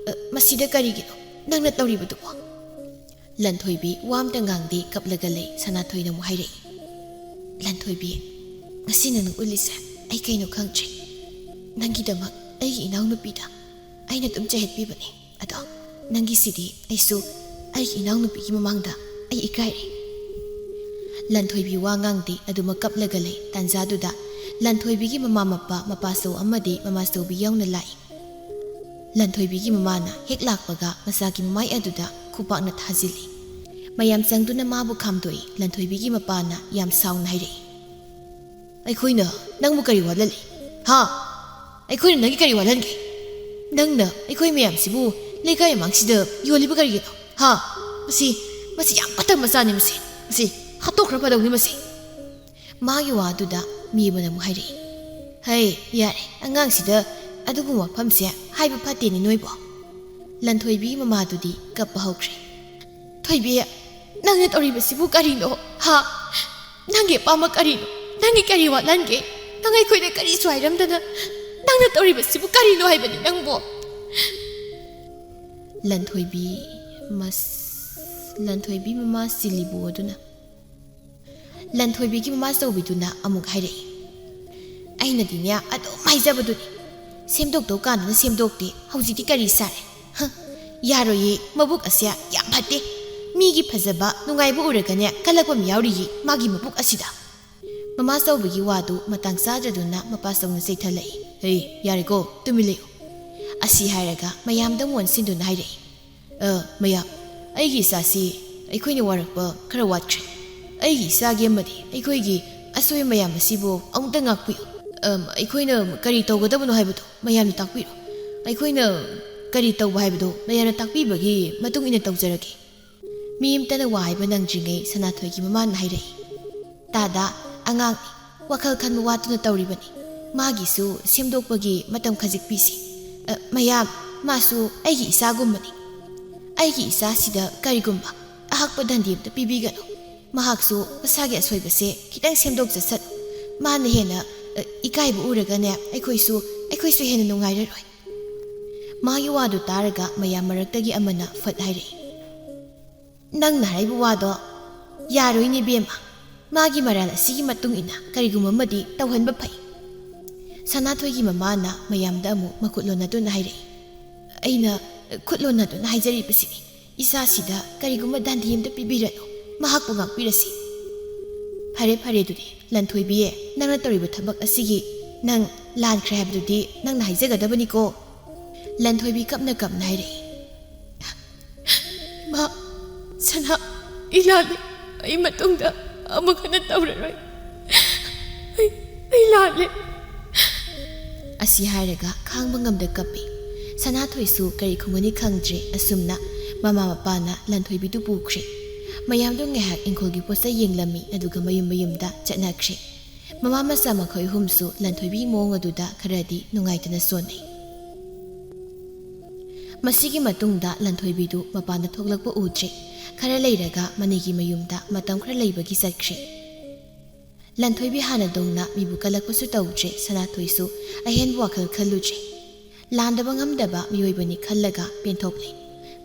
ꯃꯁꯤꯗ ꯀꯔꯤꯒꯤꯅꯣ ꯅꯪꯅ ꯇꯧꯔꯤꯕꯗꯨꯕꯣ? ꯂꯟꯊꯣꯏꯕꯤ ꯋꯥꯝꯇ ꯉꯥꯡꯗꯦ, ꯀꯞꯂꯒ ꯂꯩ꯫ ꯁꯅꯥꯊꯣꯏꯅ ꯑꯃꯨꯛ ꯍꯥꯏꯔꯛꯏ, ꯂꯟꯊꯣꯏꯕꯤ, ꯉꯁꯤꯅ ꯅꯪ ꯎꯠꯂꯤꯁꯦ ꯑꯩ ꯀꯩꯅꯣ ꯈꯪꯗ꯭ꯔꯤ꯫ ꯅꯪꯒꯤꯗꯃꯛ ꯑꯩꯒꯤ ꯏꯅꯥꯎꯅꯨꯄꯤꯗ ꯑꯩꯅ ꯑꯗꯨꯝ ꯆꯩꯍꯠꯄꯤꯕꯅꯤ, ꯑꯗꯣ ꯅꯪꯒꯤꯁꯤꯗꯤ ꯑꯩꯁꯨ ꯑꯩꯒꯤ ꯏꯅꯥꯎꯅꯨꯄꯤꯒꯤ ꯃꯃꯥꯡꯗ ꯑꯩ ꯏꯀꯥꯏꯔꯦ꯫ ꯂꯟꯊꯣꯏꯕꯤ ꯋꯥ ꯉꯥꯡꯗꯦ, ꯑꯗꯨꯃꯛ ꯀꯞꯂꯒ ꯂꯩ꯫ ꯇꯥꯟꯖꯥꯗꯨꯗ ꯂꯟꯊꯣꯏꯕꯤꯒꯤ ꯃꯃꯥ ꯃꯄꯥ, ꯃꯄꯥꯆꯧ ꯑꯃꯗꯤ ꯃꯃꯥꯆꯧꯕꯤ ꯌꯥꯎꯅ ꯂꯥꯛꯏ꯫ ꯂꯟꯊꯣꯏꯕꯤꯒꯤ ꯃꯃꯥꯅ ꯍꯦꯛ ꯂꯥꯛꯄꯒ ꯃꯆꯥꯒꯤ ꯃꯃꯥꯏ ꯑꯗꯨꯗ ꯈꯨꯄꯥꯛꯅ ꯊꯥꯖꯤꯜꯂꯤ꯫ ꯃꯌꯥꯝ ꯆꯪꯗꯨꯅ ꯃꯥꯕꯨ ꯈꯥꯝꯗꯣꯛꯏ꯫ ꯂꯟꯊꯣꯏꯕꯤꯒꯤ ꯃꯄꯥꯅ ꯌꯥꯝ ꯁꯥꯎꯅ ꯍꯥꯏꯔꯛꯏ, ꯑꯩꯈꯣꯏꯅ ꯅꯪꯕꯨ ꯀꯔꯤ ꯋꯥꯠꯍꯜꯂꯤ? ꯍꯥ? ꯑꯩꯈꯣꯏꯅ ꯅꯪꯒꯤ ꯀꯔꯤ ꯋꯥꯠꯍꯟꯒꯦ? ꯅꯪꯅ ꯑꯩꯈꯣꯏ ꯃꯌꯥꯝꯁꯤꯕꯨ ꯂꯩꯀꯥꯏ ꯑꯃꯥꯡꯁꯤꯗ ꯌꯣꯜꯂꯤꯕ ꯀꯔꯤꯒꯤꯅꯣ ꯍꯥ ꯃꯁꯤ ꯌꯥꯝ ꯐꯠꯇꯕ ꯃꯆꯥꯅꯤ ꯃꯁꯤ ꯍꯥꯠꯇꯣꯛꯈ꯭ꯔ ꯐꯗꯧꯅꯤ ꯃꯁꯤ ꯃꯥꯒꯤ ꯋꯥꯗꯨꯗ ꯃꯤ ꯑꯃꯅ ꯑꯃꯨꯛ ꯍꯥꯏꯔꯛꯏ ꯍꯩ ꯌꯥꯔꯦ ꯑꯉꯥꯡꯁꯤꯗ ꯑꯗꯨꯒꯨꯝꯕ ꯋꯥꯐꯝꯁꯦ ꯍꯥꯏꯕ ꯐꯠꯇꯦꯅꯤ ꯅꯣꯏꯕꯣ ꯂꯟꯊꯣꯏꯕꯤꯒꯤ ꯃꯃꯥꯗꯨꯗꯤ ꯀꯞꯄ ꯍꯧꯈ꯭ꯔꯦ ꯊꯣꯏꯕꯤ ꯅꯪꯅ ꯇꯧꯔꯤꯕꯁꯤꯕꯨ ꯀꯔꯤꯅꯣ ꯍꯥ ꯅꯪꯒꯤ ꯑꯄꯥꯝꯕ ꯀꯔꯤꯅꯣ ꯅꯪꯒꯤ ꯀꯔꯤ ꯋꯥꯠꯍꯟꯒꯦ ꯅꯪ ꯑꯩꯈꯣꯏꯗ ꯀꯔꯤꯁꯨ ꯍꯥꯏꯔꯝꯗꯅ ꯅꯪꯅ ꯇꯧꯔꯤꯕꯁꯤꯕꯨ ꯀꯔꯤꯅꯣ ꯍꯥꯏꯕꯅꯤ ꯅꯪꯕꯣ ꯂꯟꯊꯣꯏꯕꯤ ꯃꯃꯥ ꯆꯤꯜꯂꯤꯕꯨ ꯑꯗꯨꯅ ꯂꯟꯊꯣꯏꯕꯤꯒꯤ ꯃꯃꯥ ꯆꯧꯕꯤꯗꯨꯅ ꯑꯃꯨꯛ ꯍꯥꯏꯔꯛꯏ ꯑꯩꯅꯗꯤꯅꯦ ꯑꯗꯨꯝ ꯍꯥꯏꯖꯕꯗꯨꯅꯤ ꯁꯦꯝꯗꯣꯛꯇꯧ ꯀꯥꯟꯗꯅ ꯁꯦꯝꯗꯣꯛꯇꯦ ꯍꯧꯖꯤꯛꯇꯤ ꯀꯔꯤ ꯁꯥꯔꯦ ꯌꯥꯔꯣꯏꯌꯦ ꯃꯕꯨꯛ ꯑꯁꯦ ꯌꯥꯝ ꯐꯠꯇꯦ ꯃꯤꯒꯤ ꯐꯖꯕ ꯅꯨꯡꯉꯥꯏꯕ ꯎꯔꯒꯅꯦ ꯀꯜꯂꯛꯄ ꯑꯃ ꯌꯥꯎꯔꯤꯌꯦ ꯃꯥꯒꯤ ꯃꯕꯨꯛ ꯑꯁꯤꯗ ꯃꯃꯥ ꯆꯧꯕꯒꯤ ꯋꯥꯗꯨ ꯃꯇꯥꯡ ꯆꯥꯗ꯭ꯔꯗꯨꯅ ꯃꯄꯥ ꯆꯧꯅ ꯆꯩꯊꯜꯂꯛꯏ ꯍꯦ ꯌꯥꯔꯦꯀꯣ ꯇꯨꯃꯤꯟ ꯂꯩꯌꯨ ꯑꯁꯤ ꯍꯥꯏꯔꯒ ꯃꯌꯥꯝꯗ ꯃꯣꯟꯁꯤꯟꯗꯨꯅ ꯍꯥꯏꯔꯛꯏ ꯃꯌꯥꯝ ꯑꯩꯒꯤ ꯏꯆꯥꯁꯤ ꯑꯩꯈꯣꯏꯅ ꯋꯥꯔꯛꯄ ꯈꯔ ꯋꯥꯠꯈ꯭ꯔꯦ ꯑꯩꯒꯤ ꯏꯆꯥꯒꯤ ꯑꯃꯗꯤ ꯑꯩꯈꯣꯏꯒꯤ ꯑꯁꯣꯏ ꯃꯌꯥꯝ ꯑꯁꯤꯕꯨ ꯑꯃꯨꯛꯇ ꯉꯥꯛꯄꯤꯌꯨ ꯑꯩꯈꯣꯏꯅ ꯀꯔꯤ ꯇꯧꯒꯗꯕꯅꯣ ꯍꯥꯏꯕꯗꯣ ꯃꯌꯥꯝꯅ ꯇꯥꯛꯄꯤꯔꯣ ꯑꯩꯈꯣꯏꯅ ꯀꯔꯤ ꯇꯧꯕ ꯍꯥꯏꯕꯗꯣ ꯃꯌꯥꯝꯅ ꯇꯥꯛꯄꯤꯕꯒꯤ ꯃꯇꯨꯡ ꯏꯟꯅ ꯇꯧꯖꯔꯒꯦ ꯃꯤ ꯑꯃꯇꯅ ꯋꯥ ꯍꯥꯏꯕ ꯅꯪꯗ꯭ꯔꯤꯉꯩ ꯁꯅꯥꯊꯣꯏꯒꯤ ꯃꯃꯥꯅ ꯍꯥꯏꯔꯛꯏ ꯇꯥꯗ ꯑꯉꯥꯡꯅꯤ ꯋꯥꯈꯜ ꯈꯟꯕ ꯋꯥꯠꯇꯨꯅ ꯇꯧꯔꯤꯕꯅꯤ ꯃꯥꯒꯤꯁꯨ ꯁꯦꯝꯗꯣꯛꯄꯒꯤ ꯃꯇꯝ ꯈꯖꯤꯛ ꯄꯤꯁꯤ ꯃꯌꯥꯝ ꯃꯥꯁꯨ ꯑꯩꯒꯤ ꯏꯆꯥꯒꯨꯝꯕꯅꯤ ꯑꯩꯒꯤ ꯏꯆꯥꯁꯤꯗ ꯀꯔꯤꯒꯨꯝꯕ ꯑꯍꯛꯄ ꯗꯟꯗꯤ ꯑꯃꯇ ꯄꯤꯕꯤꯒꯅꯨ ꯃꯍꯥꯛꯁꯨ ꯃꯁꯥꯒꯤ ꯑꯁꯣꯏꯕꯁꯦ ꯈꯤꯇꯪ ꯁꯦꯝꯗꯣꯛ ꯆꯠꯁꯠ ꯃꯥꯅ ꯍꯦꯟꯅ ꯏꯀꯥꯏꯕ ꯎꯔꯒꯅꯦ ꯑꯩꯈꯣꯏꯁꯨ ꯍꯦꯟꯅ ꯅꯨꯡꯉꯥꯏꯔꯔꯣꯏ ꯃꯥꯒꯤ ꯋꯥꯗꯨ ꯇꯥꯔꯒ ꯃꯌꯥꯝ ꯃꯔꯛꯇꯒꯤ ꯑꯃꯅ ꯐꯠ ꯍꯥꯏꯔꯛꯏ ꯅꯪꯅ ꯍꯥꯏꯔꯤꯕ ꯋꯥꯗꯣ ꯌꯥꯔꯣꯏꯅꯦ ꯕꯦꯝꯃ ꯃꯥꯒꯤ ꯃꯔꯥꯜ ꯑꯁꯤꯒꯤ ꯃꯇꯨꯡ ꯏꯟꯅ ꯀꯔꯤꯒꯨꯝꯕ ꯑꯃꯗꯤ ꯇꯧꯍꯟꯕ ꯐꯩ ꯁꯅꯥꯊꯣꯏꯒꯤ ꯃꯃꯥꯅ ꯃꯌꯥꯝꯗ ꯑꯃꯨꯛ ꯃꯈꯨꯠ ꯂꯣꯟꯅꯗꯨꯅ ꯍꯥꯏꯔꯛꯏ ꯑꯩꯅ ꯈꯨꯠ ꯂꯣꯟꯅꯗꯨꯅ ꯍꯥꯏꯖꯔꯤꯕꯁꯤꯅꯤ ꯏꯆꯥꯁꯤꯗ ꯀꯔꯤꯒꯨꯝꯕ ꯗꯥꯟꯗꯤ ꯑꯃꯇ ꯄꯤꯕꯤꯔꯅꯨ ꯃꯍꯥꯛꯄꯨ ꯉꯥꯛꯄꯤꯔꯁꯤ ꯐꯔꯦ ꯑꯗꯨꯗꯤ ꯂꯟꯊꯣꯏꯕꯤꯌꯦ ꯅꯪꯅ ꯇꯧꯔꯤꯕ ꯊꯕꯛ ꯑꯁꯤꯒꯤ ꯅꯪ ꯂꯥꯟꯈ꯭ꯔꯦ ꯍꯥꯏꯕꯗꯨꯗꯤ ꯅꯪꯅ ꯍꯥꯏꯖꯒꯗꯕꯅꯤꯀꯣ ꯂꯟꯊꯣꯏꯕꯤ ꯀꯞꯅ ꯍꯥꯏꯔꯛꯏ ꯃꯥ ꯁꯅꯥ ꯏꯂꯥꯜꯂꯦ ꯑꯩ ꯃꯇꯨꯡꯗ ꯑꯃꯨꯛ ꯍꯟꯅ ꯇꯧꯔꯔꯣꯏ ꯑꯩ ꯂꯥꯜꯂꯦ ꯑꯁꯤ ꯍꯥꯏꯔꯒ ꯈꯥꯡꯕ ꯉꯝꯗ ꯀꯞꯄꯤ ꯁꯅꯥꯊꯣꯏꯁꯨ ꯀꯔꯤ ꯈꯨꯝꯒꯅꯤ ꯈꯪꯗ꯭ꯔꯦ ꯑꯁꯨꯝꯅ ꯃꯃꯥ ꯃꯄꯥꯅ ꯂꯟꯊꯣꯏꯕꯤꯗꯨ ꯄꯨꯈ꯭ꯔꯦ ꯃꯌꯥꯝꯗꯣ ꯉꯥꯏꯍꯥꯛ ꯏꯪꯈꯣꯜꯒꯤ ꯄꯣꯠꯆꯩ ꯌꯦꯡꯂꯝꯃꯤ ꯑꯗꯨꯒ ꯃꯌꯨꯝꯗ ꯆꯠꯅꯈ꯭ꯔꯦ ꯃꯃꯥ ꯃꯆꯥ ꯃꯈꯣꯏ ꯑꯍꯨꯝꯁꯨ ꯂꯟꯊꯣꯏꯕꯤꯒꯤ ꯃꯑꯣꯡ ꯑꯗꯨꯗ ꯈꯔꯗꯤ ꯅꯨꯡꯉꯥꯏꯇꯅ ꯁꯣꯟꯅꯩ ꯃꯁꯤꯒꯤ ꯃꯇꯨꯡꯗ ꯂꯟꯊꯣꯏꯕꯤꯗꯨ ꯃꯄꯥꯟꯗ ꯊꯣꯛꯂꯛꯄ ꯎꯗ꯭ꯔꯦ खरा लेरगा मनेगी मयुमदा मतम खरा लेबगी चटख्रे लंथोइबी हानादोंना मिबु कलकपसु तौद्रे सनाथोइसु अहेन वाखल खल्लुद्रे लांदबा ngamdaba मियोइबनी खल्लगा पेंथोकले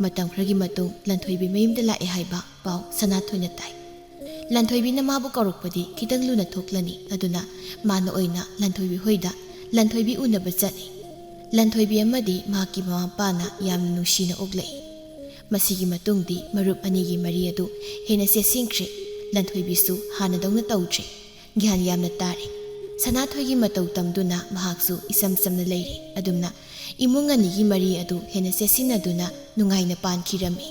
मतम खरगी मतुंग लंथोइबी मयुमदा लाए हाइबा पाउ सनाथोइना ताइ लंथोइबीना माबु कौरकपदी खितंग लुना थोकलनी अदुना माना ओइना लंथोइबी होइदा लंथोइबी उनबा चटनी लंथोइबी अमदी माकी ममापाना यामना नुसिना ओगलई मसीगी मतुंगदी मरुप अनिगी मरी अदु हेना सेसिंख्रे लंथोइबीसु हानादौना तौद्रे ग्यान यामना तारे सनाथोइगी मतौ तमदुना महाक्सु इसम समना लेरे अदुमना इमुंग अनिगी मरी अदु हेना सेसिनदुना नुंगाइना पानखिरमी।